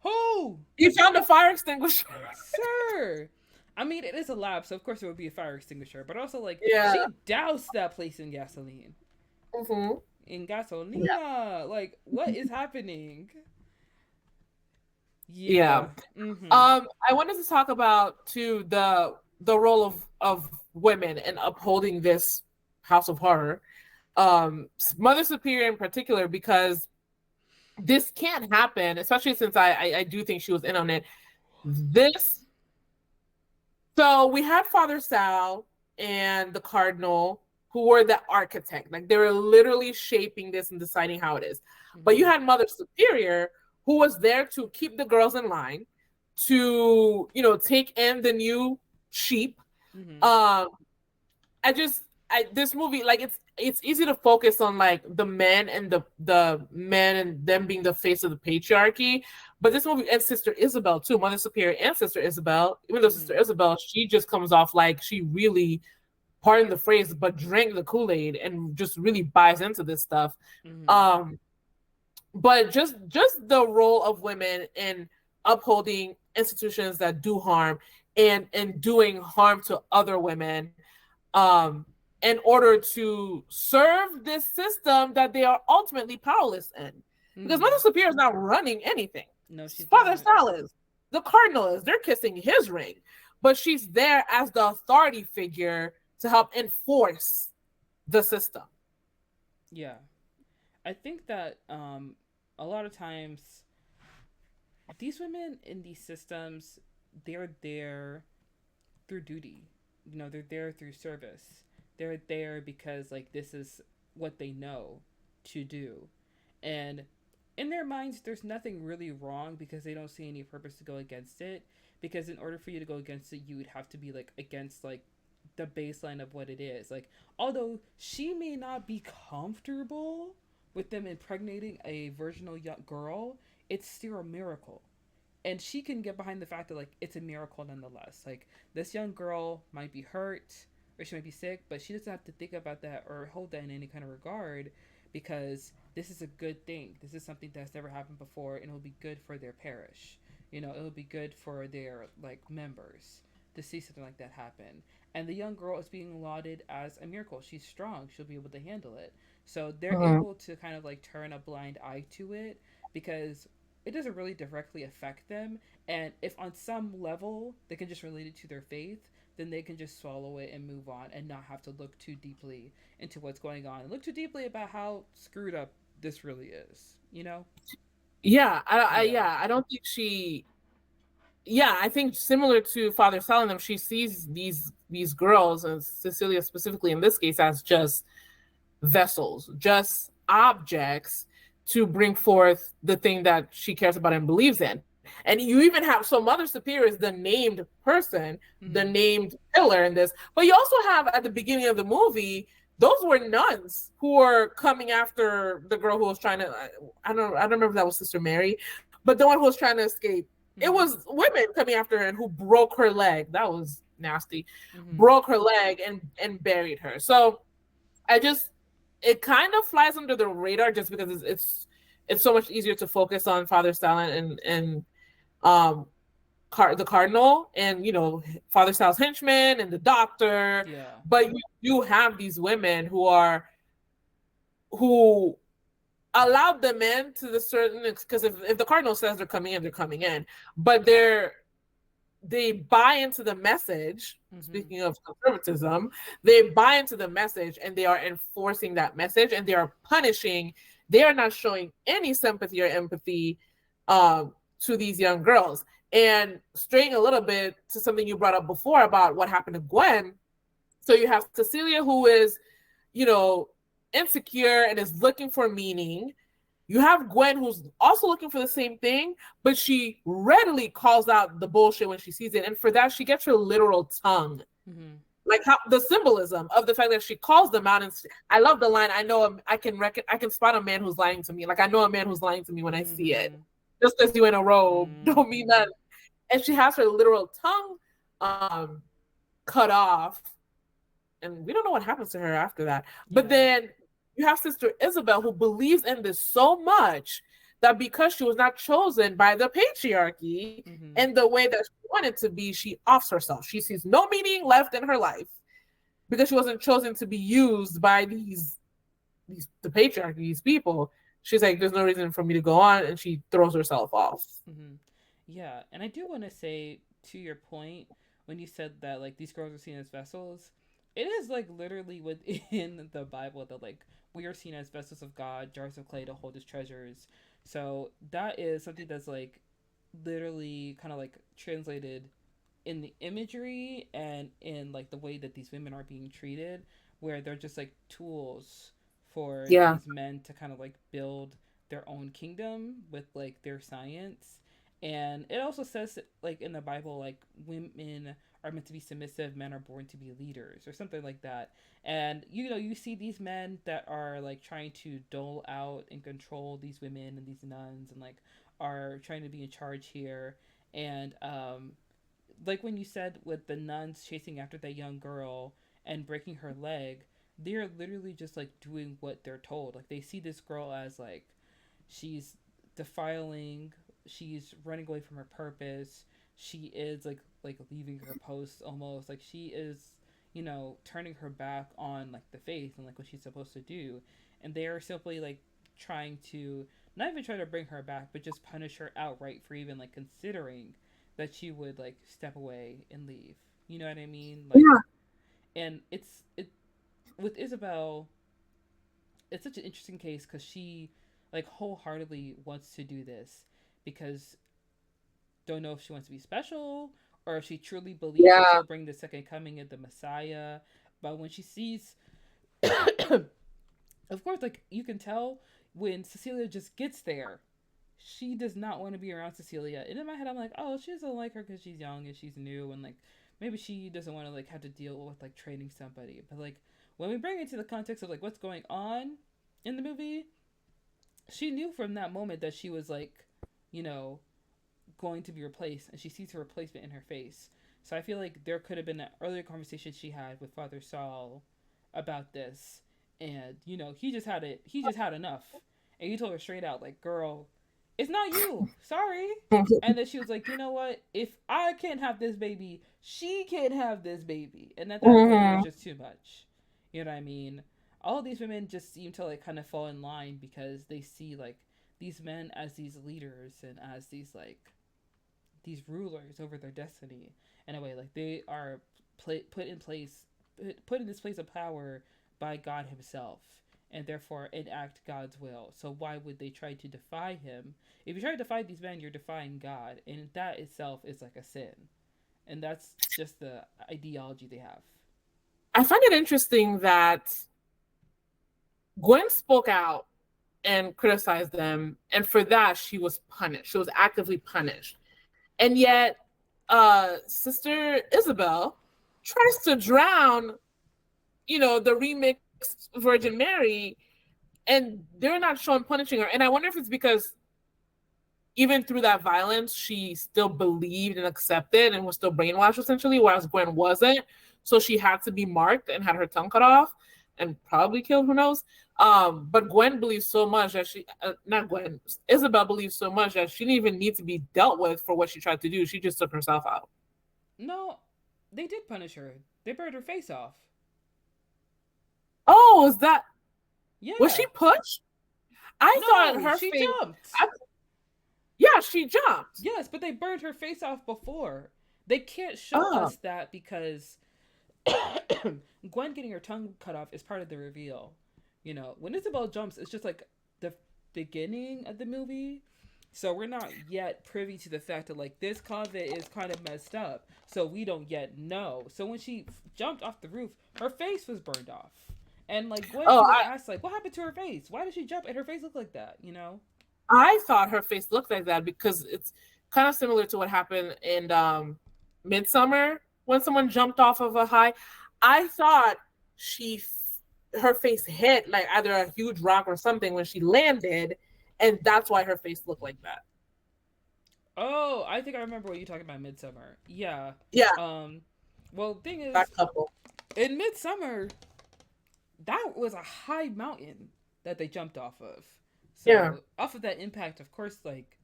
Who? You found a fire extinguisher. Sure. I mean, it is a lab, so of course it would be a fire extinguisher. But also, like, she doused that place in gasoline. Mm-hmm. In gasoline. Yeah. Like, what is happening? Yeah. Mm-hmm. I wanted to talk about too the role of women in upholding this house of horror. Mother Superior in particular, because this can't happen, especially since I do think she was in on it. So we had Father Saul and the Cardinal, who were the architect. Like, they were literally shaping this and deciding how it is. Mm-hmm. But you had Mother Superior, who was there to keep the girls in line, to, take in the new sheep. Mm-hmm. this movie, like, it's easy to focus on like the men and the men and them being the face of the patriarchy, but this movie, and Sister Isabel too, Mother Superior and Sister Isabel, even though Sister Mm-hmm. Isabel, she just comes off like she really, pardon the phrase, but drank the Kool-Aid and just really buys into this stuff. Mm-hmm. um but just the role of women in upholding institutions that do harm, and doing harm to other women, um in order to serve this system that they are ultimately powerless in, because Mother Mm-hmm. Superior is not running anything. No, she's Father not. Sal is, the cardinal is, they're kissing his ring, but she's there as the authority figure to help enforce the system. Yeah. I think that a lot of times these women in these systems, they're there through duty. You know, they're there through service. They're there because like this is what they know to do. And in their minds there's nothing really wrong because they don't see any purpose to go against it, because in order for you to go against it you would have to be like against like the baseline of what it is. Like although she may not be comfortable with them impregnating a virginal young girl, it's still a miracle, and she can get behind the fact that like it's a miracle nonetheless. Like this young girl might be hurt or she might be sick, but she doesn't have to think about that or hold that in any kind of regard, because this is a good thing. This is something that's never happened before, and it'll be good for their parish. You know, it'll be good for their like members to see something like that happen. And the young girl is being lauded as a miracle. She's strong. She'll be able to handle it. So they're Mhm. able to kind of like turn a blind eye to it because it doesn't really directly affect them. And if on some level they can just relate it to their faith, then they can just swallow it and move on and not have to look too deeply into what's going on and look too deeply about how screwed up this really is, you know? Yeah, Yeah. yeah, I don't think she. Yeah, I think similar to Father Salanam, she sees these girls, and Cecilia specifically in this case, as just vessels, just objects to bring forth the thing that she cares about and believes in. And you even have, so Mother Superior is the named person, the Mm-hmm. named pillar in this. But you also have at the beginning of the movie, those were nuns who were coming after the girl who was trying to. I don't remember if that was Sister Mary, but the one who was trying to escape. It Mm-hmm. was women coming after her and who broke her leg. That was nasty. Mm-hmm. Broke her leg and buried her. So I just, it kind of flies under the radar just because it's so much easier to focus on Father Stalin and um the cardinal, and Father Sal's henchmen and the doctor, Yeah. but you have these women who allowed them in to the certain, because if the cardinal says they're coming in, but they buy into the message. Mm-hmm. Speaking of conservatism, they buy into the message and they are enforcing that message, and they are punishing. They are not showing any sympathy or empathy to these young girls. And straying a little bit to something you brought up before about what happened to Gwen. So you have Cecilia, who is, you know, insecure and is looking for meaning. You have Gwen, who's also looking for the same thing, but she readily calls out the bullshit when she sees it. And for that, she gets her literal tongue. Mm-hmm. Like how the symbolism of the fact that she calls them out. And I love the line, I can spot a man who's lying to me. Like I know a man who's lying to me when I see it. Mm-hmm. Just because you in a robe don't mean Mm-hmm. that. And she has her literal tongue cut off, and we don't know what happens to her after that. But Yeah. then you have Sister Isabel, who believes in this so much that because she was not chosen by the patriarchy Mm-hmm. in the way that she wanted to be, she offs herself. She sees no meaning left in her life because she wasn't chosen to be used by these the patriarchy, these people. She's like, there's no reason for me to go on, and she throws herself off. Mm-hmm. Yeah, and I do want to say to your point when you said that like these girls are seen as vessels, it is like literally within the Bible that like we are seen as vessels of God, jars of clay to hold His treasures. So that is something that's like literally kind of like translated in the imagery and in like the way that these women are being treated, where they're just like tools for Yeah. these men to kind of like build their own kingdom with like their science. And it also says like in the Bible like women are meant to be submissive, men are born to be leaders, or something like that. And you see these men that are like trying to dole out and control these women and these nuns, and like are trying to be in charge here. And like when you said with the nuns chasing after that young girl and breaking her leg, they're literally just like doing what they're told. Like they see this girl as like she's defiling, she's running away from her purpose, she is like leaving her post almost, like she is, turning her back on like the faith and like what she's supposed to do. And they are simply like trying to not even try to bring her back, but just punish her outright for even like considering that she would like step away and leave. You know what I mean? Like, Yeah. and it with Isabel, it's such an interesting case because she like wholeheartedly wants to do this because don't know if she wants to be special or if she truly believes that Yeah. she'll bring the second coming of the Messiah. But when she sees, of course, like you can tell when Cecilia just gets there, she does not want to be around Cecilia. And in my head, I'm like, oh, she doesn't like her because she's young and she's new, and like maybe she doesn't want to like have to deal with like training somebody. But like when we bring it to the context of like what's going on in the movie, she knew from that moment that she was like, you know, going to be replaced, and she sees her replacement in her face. So I feel like there could have been an earlier conversation she had with Father Saul about this, and he just had it. He just had enough, and he told her straight out, like, "Girl, it's not you. Sorry." And then she was like, "You know what? If I can't have this baby, she can't have this baby." And at that point, it was Mm-hmm. just too much. You know what I mean? All of these women just seem to like kind of fall in line because they see like these men as these leaders and as these rulers over their destiny in a way, like they are put in place, put in this place of power by God Himself, and therefore enact God's will. So why would they try to defy Him? If you try to defy these men, you're defying God, and that itself is like a sin. And that's just the ideology they have. I find it interesting that Gwen spoke out and criticized them, and for that she was punished. She was actively punished. And yet Sister Isabel tries to drown, the remixed Virgin Mary, and they're not shown punishing her. And I wonder if it's because even through that violence, she still believed and accepted and was still brainwashed, essentially, whereas Gwen wasn't. So she had to be marked and had her tongue cut off and probably killed, who knows. But Gwen believes so much that not Gwen, Isabel believes so much that she didn't even need to be dealt with for what she tried to do. She just took herself out. No, they did punish her. They burned her face off. Oh, was Yeah. she pushed? I thought No, her she face, jumped. I, yeah, she jumped. Yes, but they burned her face off before. They can't show Oh, us that because Gwen getting her tongue cut off is part of the reveal. When Isabel jumps, it's just like the beginning of the movie. So we're not yet privy to the fact that like this convent is kind of messed up. So we don't yet know. So when she jumped off the roof, her face was burned off. And like Gwen oh, even asked like, what happened to her face? Why did she jump and her face looked like that? I thought her face looked like that because it's kind of similar to what happened in Midsummer when someone jumped off of a high. I thought her face hit like either a huge rock or something when she landed, and that's why her face looked like that. Oh, I think I remember what you're talking about. Midsummer. Yeah. Yeah, Um. Well, the thing that is, couple. in Midsummer, that was a high mountain that they jumped off of. Yeah. So off of that impact, of course, like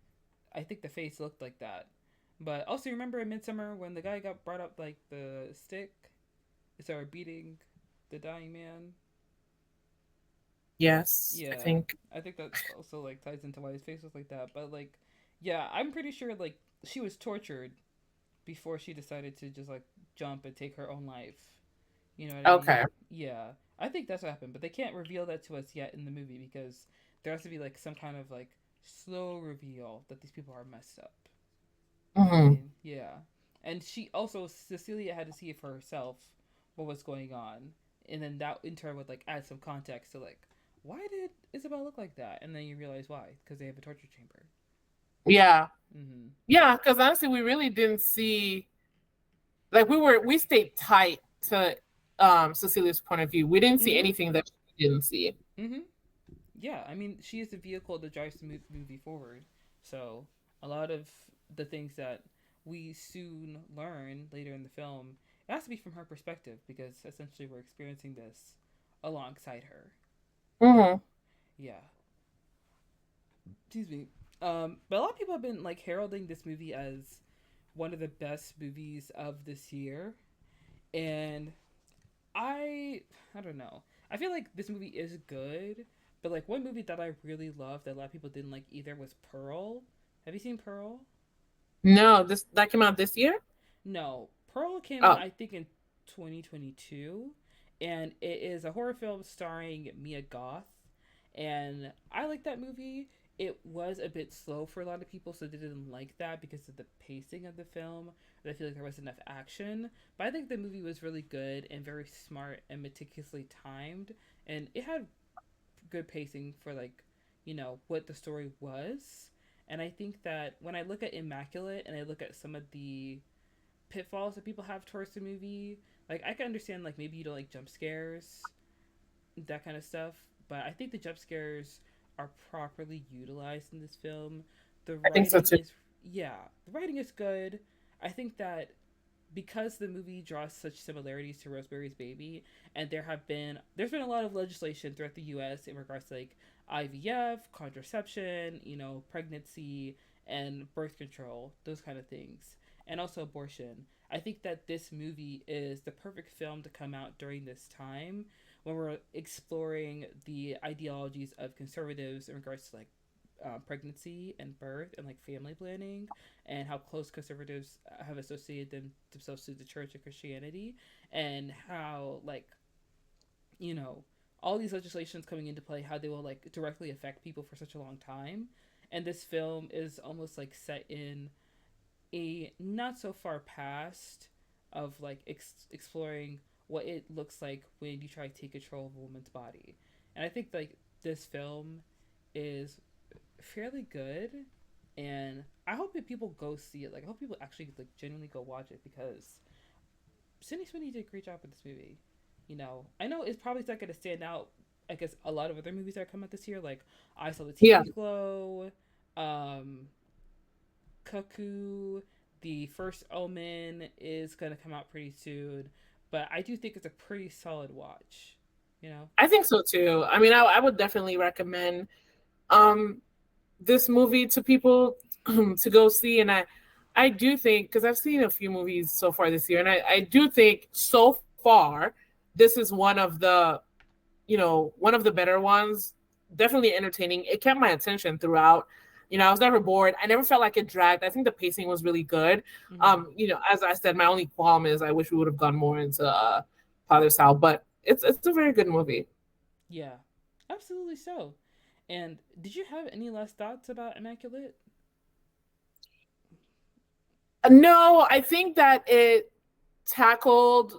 I think the face looked like that. But also, remember in Midsummer when the guy got brought up like the stick, started beating the dying man. Yes, I Yeah, think. I think that also like ties into why his face was like that. But like, yeah, I'm pretty sure like she was tortured before she decided to just like jump and take her own life. You know what I Okay. mean? Yeah, I think that's what happened. But they can't reveal that to us yet in the movie because there has to be like some kind of like slow reveal that these people are messed up. You know what I Hmm. mean? Yeah. And she also Cecilia had to see it for herself what was going on, and then that in turn would like add some context to like why did Isabel look like that, and then you realize why because they have a torture chamber. Yeah. Mm-hmm. Yeah, because honestly, we really didn't see. Like we stayed tight to Cecilia's point of view. We didn't see Mm-hmm. anything that she didn't see. Mm-hmm. Yeah, I mean, she is the vehicle that drives the movie forward. So a lot of the things that we soon learn later in the film, it has to be from her perspective because essentially we're experiencing this alongside her. Mm-hmm. Yeah. Excuse me. But a lot of people have been like heralding this movie as one of the best movies of this year, and I I don't know. I feel like this movie is good, but like one movie that I really loved that a lot of people didn't like either was Pearl. Have you seen Pearl? No, this that came out this year. No, Pearl came out Oh, I think in 2022, and it is a horror film starring Mia Goth, and I like that movie. It was a bit slow for a lot of people, so they didn't like that because of the pacing of the film. I feel like there wasn't enough action, but I think the movie was really good and very smart and meticulously timed, and it had good pacing for like what the story was. And I think that when I look at Immaculate and I look at some of the pitfalls that people have towards the movie. Like I can understand like maybe you don't like jump scares, that kind of stuff, but I think the jump scares are properly utilized in this film. The I think so writing too. is yeah, the writing is good. I think that because the movie draws such similarities to Rosemary's Baby, and there's been a lot of legislation throughout the U.S. in regards to like IVF, contraception, pregnancy and birth control, those kind of things, and also abortion. I think that this movie is the perfect film to come out during this time when we're exploring the ideologies of conservatives in regards to like pregnancy and birth and like family planning and how close conservatives have associated themselves to the church and Christianity, and how like you know all these legislations coming into play, how they will like directly affect people for such a long time. And this film is almost like set in a not so far past of like exploring what it looks like when you try to take control of a woman's body. And I think like this film is fairly good, and I hope that people go see it. Like I hope people actually like genuinely go watch it because Sydney Sweeney did a great job with this movie. I know it's probably not going to stand out. I guess a lot of other movies that come out this year, like I Saw the Yeah, Teenage Glow, um, Cuckoo, The First Omen is going to come out pretty soon. But I do think it's a pretty solid watch. You know. I think so too. I mean, I would definitely recommend um this movie to people to go see, and I do think because I've seen a few movies so far this year, and I do think so far this is one of the one of the better ones. Definitely entertaining. It kept my attention throughout. I was never bored. I never felt like it dragged. I think the pacing was really good. Mm-hmm. As I said, my only qualm is I wish we would have gone more into Father's House, but it's a very good movie. Yeah, absolutely so. And did you have any last thoughts about Immaculate? No, I think that it tackled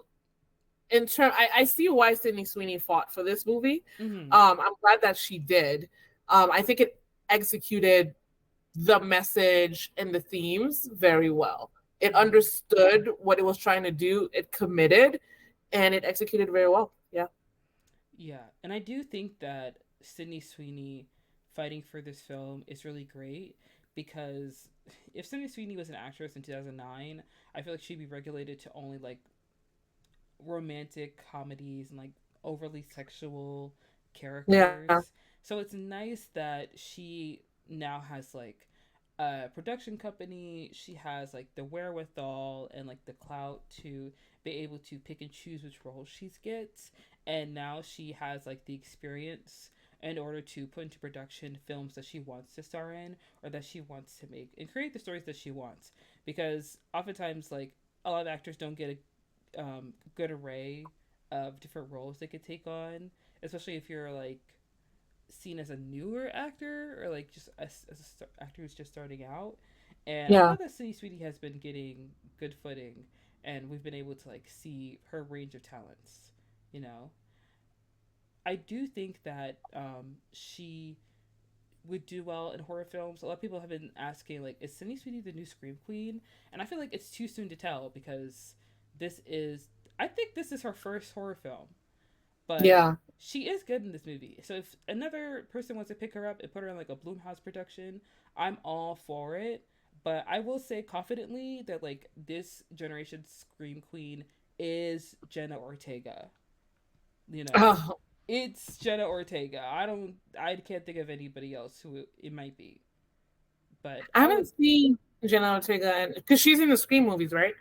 in term. I see why Sydney Sweeney fought for this movie. Mm-hmm. I'm glad that she did. I think it executed the message and the themes very well. It Mm-hmm. understood what it was trying to do. It committed, and it executed very well. Yeah. Yeah, and I do think that Sydney Sweeney fighting for this film is really great because if Sydney Sweeney was an actress in 2009, I feel like she'd be regulated to only like romantic comedies and like overly sexual Yeah. characters. So it's nice that she now has like a production company. She has like the wherewithal and like the clout to be able to pick and choose which roles she gets. And now she has like the experience in order to put into production films that she wants to star in or that she wants to make and create the stories that she wants. Because oftentimes, like, a lot of actors don't get a good array of different roles they could take on, especially if you're like seen as a newer actor or like just as an actor who's just starting out. And I'm Yeah. glad that City Sweetie has been getting good footing and we've been able to like see her range of talents. You know, I do think that she would do well in horror films. A lot of people have been asking, like, is Sydney Sweeney the new Scream Queen? And I feel like it's too soon to tell because I think this is her first horror film, but Yeah. she is good in this movie. So if another person wants to pick her up and put her in like a Blumhouse production, I'm all for it. But I will say confidently that like this generation's scream queen is Jenna Ortega. You know, Oh, it's Jenna Ortega. I can't think of anybody else who it might be. But I I would. haven't seen Jenna Ortega because she's in the Scream movies, right?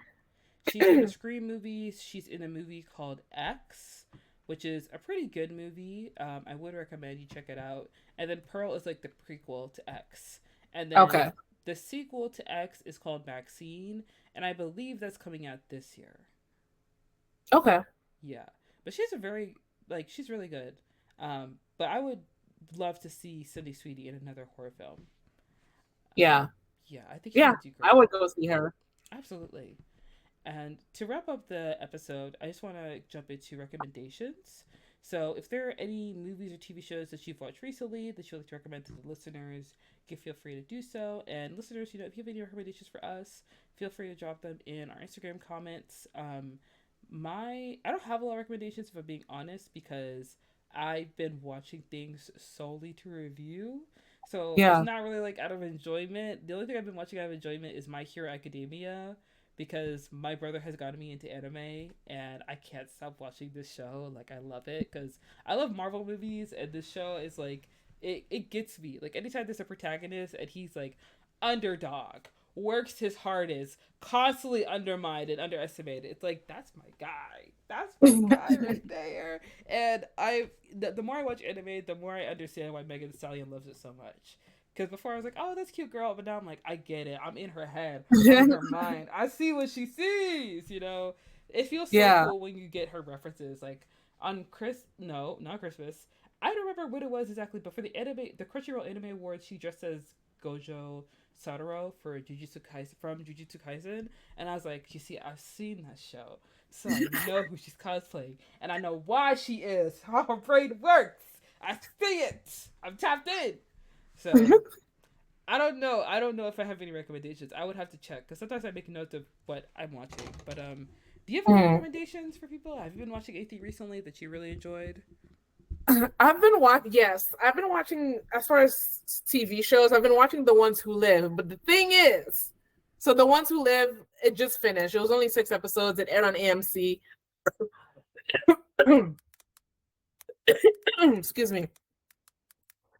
She's in the Scream movies. She's in a movie called X, which is a pretty good movie. I would recommend you check it out. And then Pearl is like the prequel to X. And then Okay. the sequel to X is called Maxine, and I believe that's coming out this year. Okay. Yeah, but she's a very she's really good. But I would love to see Cindy Sweetie in another horror film. Yeah. Yeah, I think she Yeah. would do I great. would go see her. Absolutely. And to wrap up the episode, I just want to jump into recommendations. So, if there are any movies or TV shows that you've watched recently that you'd like to recommend to the listeners, feel free to do so. And listeners, if you have any recommendations for us, feel free to drop them in our Instagram comments. I don't have a lot of recommendations if I'm being honest because I've been watching things solely to review. So it's Yeah. not really like out of enjoyment. The only thing I've been watching out of enjoyment is My Hero Academia because my brother has gotten me into anime and I can't stop watching this show. Like I love it because I love Marvel movies and this show is like it gets me. Like anytime there's a protagonist and he's like underdog, works his hardest, constantly undermined and underestimated. It's like that's my guy. That's my guy right there. And the more I watch anime, the more I understand why Megan Thee Stallion loves it so much. Because before I was like, oh, that's cute girl, but now I'm like, I get it. I'm in her head. I'm in her mind. I see what she sees. It feels so Yeah. cool when you get her references. Like on no, not Christmas. I don't remember what it was exactly, but for the Crunchyroll Anime Awards, she dressed as Gojo Satoru for Jujutsu Kaisen, and I was like, you see, I've seen that show, so I know who she's cosplaying, and I know why she is. How her brain works. I see it. I'm tapped in. So I don't know. I don't know if I have any recommendations. I would have to check because sometimes I make notes of what I'm watching. But do you have any Mm. recommendations for people? Have you been watching anything recently that you really enjoyed? I've been watching. Yes, I've been watching. As far as TV shows, I've been watching The Ones Who Live. But the thing is, so The Ones Who Live, it just finished. It was only 6 episodes. It aired on AMC. Excuse me.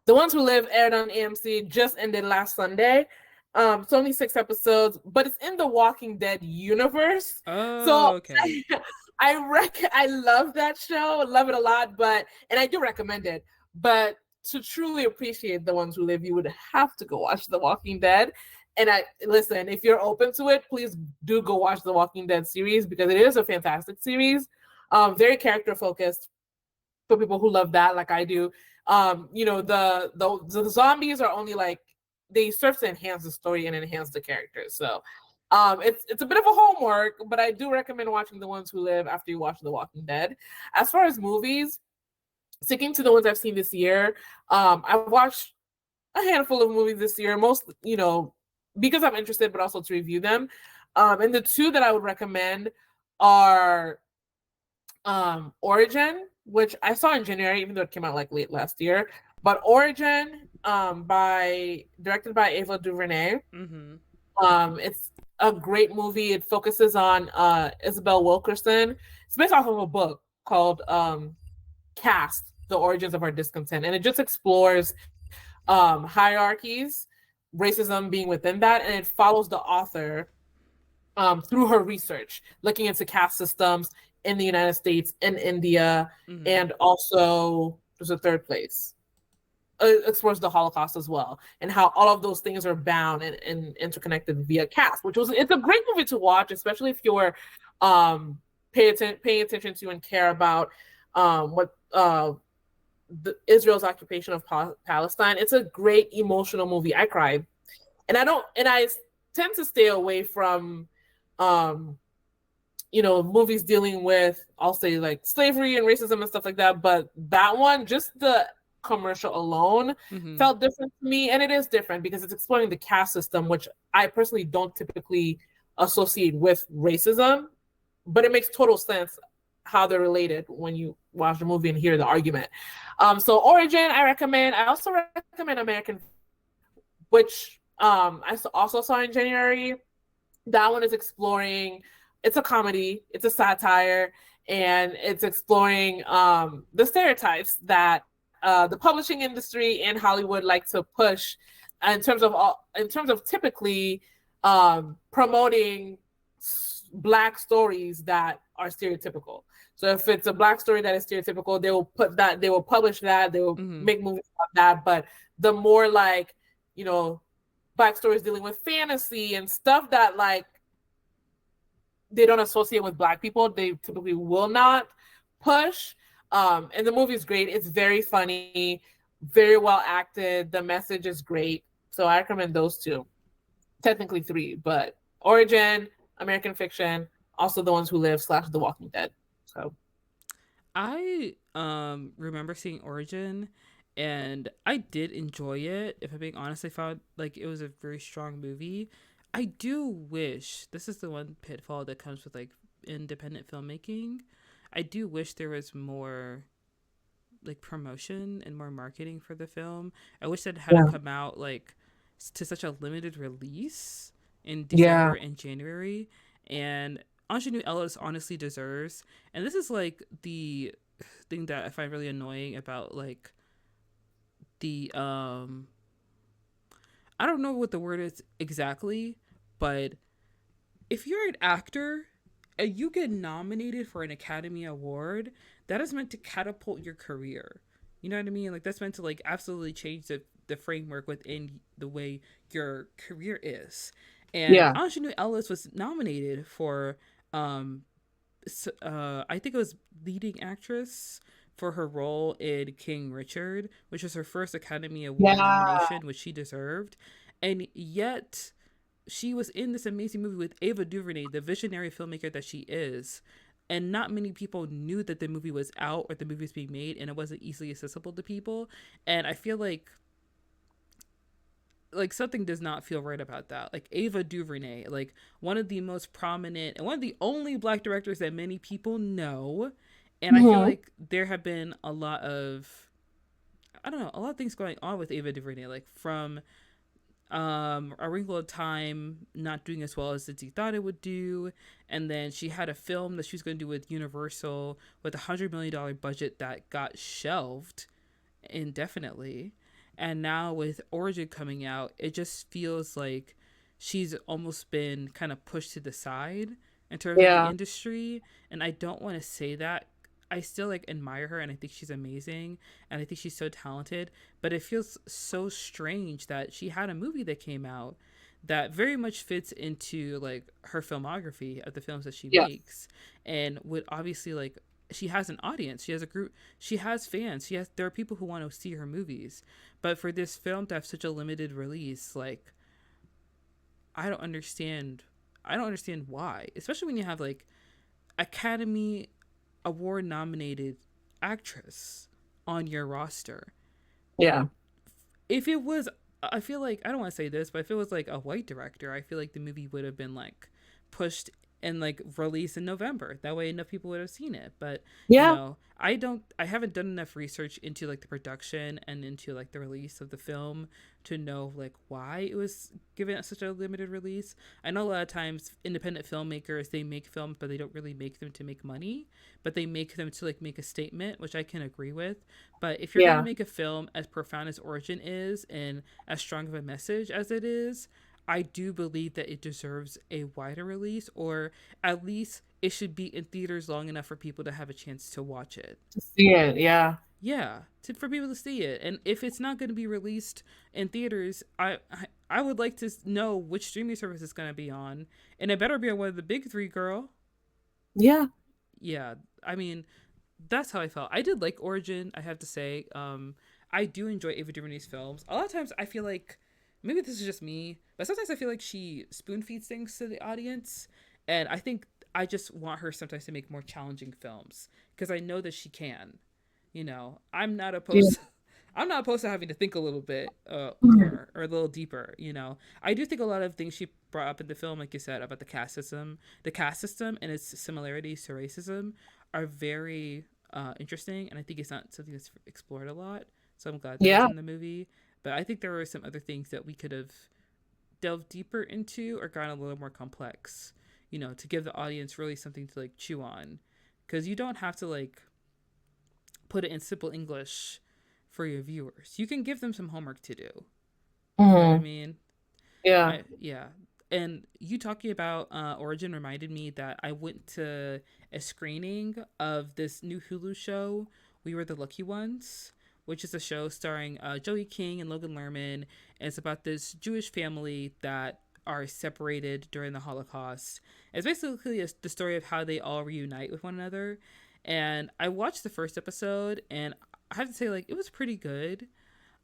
The Ones Who Live aired on AMC, just ended last Sunday. It's only 6 episodes, but it's in the Walking Dead universe. Oh, So okay. I love that show, love it a lot, and I do recommend it. But to truly appreciate The Ones Who Live, you would have to go watch The Walking Dead. And listen, if you're open to it, please do go watch the Walking Dead series because it is a fantastic series. Very character focused for people who love that, like I do. The zombies are only like they serve to enhance the story and enhance the characters. So it's a bit of a homework, but I do recommend watching The Ones Who Live after you watch The Walking Dead. As far as movies, sticking to the ones I've seen this year, I've watched a handful of movies this year, most because I'm interested, but also to review them. And the two that I would recommend are Origin, which I saw in January, even though it came out like late last year. But Origin, directed by Ava DuVernay. Mm-hmm. It's a great movie. It focuses on Isabel Wilkerson. It's based off of a book called Caste: The Origins of Our Discontent, and it just explores hierarchies, racism being within that, and it follows the author through her research, looking into caste systems in the United States, in India, Mm-hmm. and also there's a third place. It explores the Holocaust as well, and how all of those things are bound and interconnected via caste. It's a great movie to watch, especially if you're paying attention to and care about what Israel's occupation of Palestine. It's a great emotional movie. I cried, and I tend to stay away from movies dealing with, I'll say, like slavery and racism and stuff like that. But that one, just the commercial alone, Mm-hmm. felt different to me. And it is different because it's exploring the caste system, which I personally don't typically associate with racism. but it makes total sense how they're related when you watch the movie and hear the argument. So Origin, I recommend. I also recommend American, which I also saw in January. That one is exploring. It's a comedy. It's a satire, and it's exploring the stereotypes that the publishing industry and Hollywood like to push in terms of typically promoting black stories that are stereotypical. So if it's a black story that is stereotypical, they will publish that, they will make movies about that. But the more like, you know, black stories dealing with fantasy and stuff that like they don't associate with black people, they typically will not push. And the movie is great. It's very funny, very well acted. The message is great. So I recommend those two. Technically three, but Origin, American Fiction, also The Ones Who Live / The Walking Dead. So I remember seeing Origin and I did enjoy it. If I'm being honest, I found like it was a very strong movie. I do wish this is the one pitfall that comes with like independent filmmaking. I do wish there was more like promotion and more marketing for the film. I wish that had yeah, come out like to such a limited release in yeah, December and January. And Ingenue Ellis honestly deserves. And this is like the thing that I find really annoying about like the I don't know what the word is exactly, but if you're an actor and you get nominated for an Academy Award, that is meant to catapult your career. You know what I mean? Like that's meant to like absolutely change the framework within the way your career is. And yeah, Ingenue Ellis was nominated for I think it was leading actress for her role in King Richard, which was her first Academy Award yeah, nomination, which she deserved. And yet she was in this amazing movie with Ava DuVernay, the visionary filmmaker that she is. And not many people knew that the movie was out or the movie was being made, and it wasn't easily accessible to people. And I feel like something does not feel right about that. Like Ava DuVernay, like one of the most prominent and one of the only black directors that many people know. And I feel mm-hmm. like there have been a lot of I don't know, a lot of things going on with Ava DuVernay, like from A Wrinkle of Time not doing as well as Lindsay thought it would do, and then she had a film that she was going to do with Universal with $100 million budget that got shelved indefinitely, and now with Origin coming out, it just feels like she's almost been kind of pushed to the side in terms of the Yeah, industry, and I don't want to say that. I still like admire her and I think she's amazing and I think she's so talented, but it feels so strange that she had a movie that came out that very much fits into like her filmography of the films that she yeah, makes and would obviously like she has an audience, she has a group, she has fans, she has there are people who want to see her movies, but for this film to have such a limited release, like I don't understand. I don't understand why, especially when you have like Academy Award nominated actress on your roster. yeah, If it was, I feel like, I don't want to say this, but if it was like a white director, I feel like the movie would have been like pushed and like released in November. That way enough people would have seen it. But, you yeah, know, I haven't done enough research into like the production and into like the release of the film to know like why it was given such a limited release. I know a lot of times independent filmmakers, they make films, but they don't really make them to make money, but they make them to like make a statement, which I can agree with. But if you're going to yeah, make a film as profound as Origin is and as strong of a message as it is, I do believe that it deserves a wider release, or at least it should be in theaters long enough for people to have a chance to watch it. to see it, yeah, Yeah, for people to see it. And if it's not going to be released in theaters, I would like to know which streaming service it's going to be on, and it better be on one of the big three, girl. yeah, Yeah, I mean, that's how I felt. I did like Origin, I have to say. I do enjoy Ava DuVernay's films. A lot of times I feel like maybe this is just me, but sometimes I feel like she spoon feeds things to the audience, and I think I just want her sometimes to make more challenging films because I know that she can. You know, I'm not yeah, opposed. I'm not opposed to having to think a little bit Mhm. more or a little deeper. I do think a lot of things she brought up in the film, like you said, about the caste system and its similarities to racism, are very interesting, and I think it's not something that's explored a lot. So I'm glad that was Yeah, in the movie. But I think there were some other things that we could have delved deeper into or gotten a little more complex. To give the audience really something to like chew on, because you don't have to like put it in simple English for your viewers. You can give them some homework to do. You know what I hmm, mean? yeah, Yeah. And you talking about Origin reminded me that I went to a screening of this new Hulu show, We Were the Lucky Ones, which is a show starring Joey King and Logan Lerman. And it's about this Jewish family that are separated during the Holocaust. It's basically the story of how they all reunite with one another. And I watched the first episode, and I have to say, like, it was pretty good.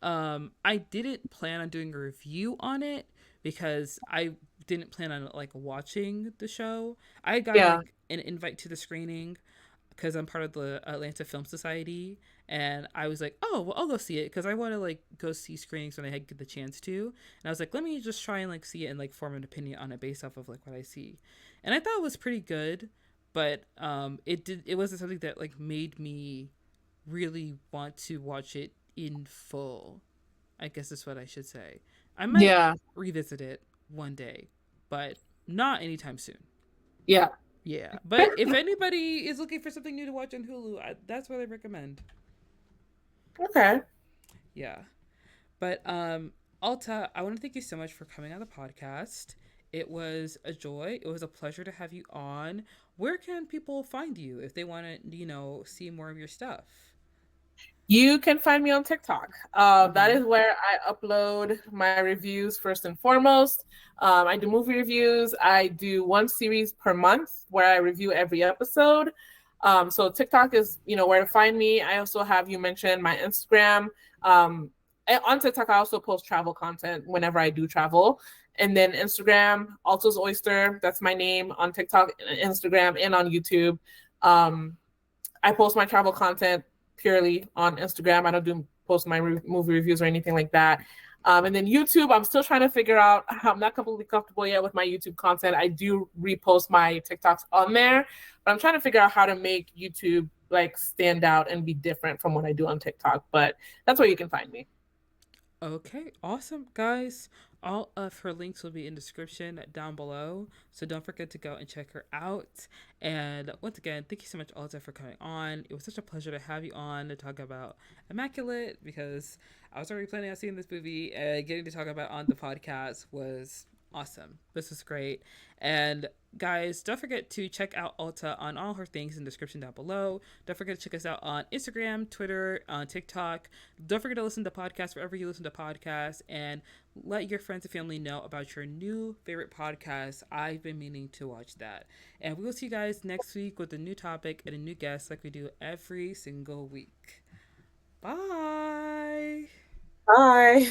I didn't plan on doing a review on it because I didn't plan on like watching the show. I had gotten yeah, like an invite to the screening because I'm part of the Atlanta Film Society, and I was like, oh, well, I'll go see it because I want to like go see screenings when I get the chance to. And I was like, let me just try and like see it and like form an opinion on it based off of like what I see. And I thought it was pretty good, but it wasn't something that like made me really want to watch it in full. I guess is what I should say. I might yeah, revisit it one day, but not anytime soon. yeah. Yeah, but if anybody is looking for something new to watch on Hulu, that's what I recommend. Okay. Yeah, but Alta, I want to thank you so much for coming on the podcast. It was a joy. It was a pleasure to have you on. Where can people find you if they want to, see more of your stuff? You can find me on TikTok. That Mm-hmm. is where I upload my reviews first and foremost. I do movie reviews. I do one series per month where I review every episode. So TikTok is, where to find me. I also have you mentioned my Instagram. Um, and on TikTok, I also post travel content whenever I do travel. And then Instagram, Alto's Oyster. That's my name on TikTok, Instagram, and on YouTube. Um, I post my travel content purely on Instagram. I don't do post my movie reviews or anything like that. And then YouTube, I'm still trying to figure out. I'm not completely comfortable yet with my YouTube content. I do repost my TikToks on there, but I'm trying to figure out how to make YouTube like stand out and be different from what I do on TikTok. But that's where you can find me. Okay, awesome, guys. All of her links will be in the description down below, so don't forget to go and check her out. And once again, thank you so much, Alta, for coming on. It was such a pleasure to have you on to talk about Immaculate because I was already planning on seeing this movie, and getting to talk about it on the podcast was awesome. This was great. And guys, don't forget to check out Alta on all her things in the description down below. Don't forget to check us out on Instagram, Twitter, on TikTok. Don't forget to listen to podcasts wherever you listen to podcasts, and let your friends and family know about your new favorite podcast. I've been meaning to watch that. And we will see you guys next week with a new topic and a new guest like we do every single week. Bye. Bye.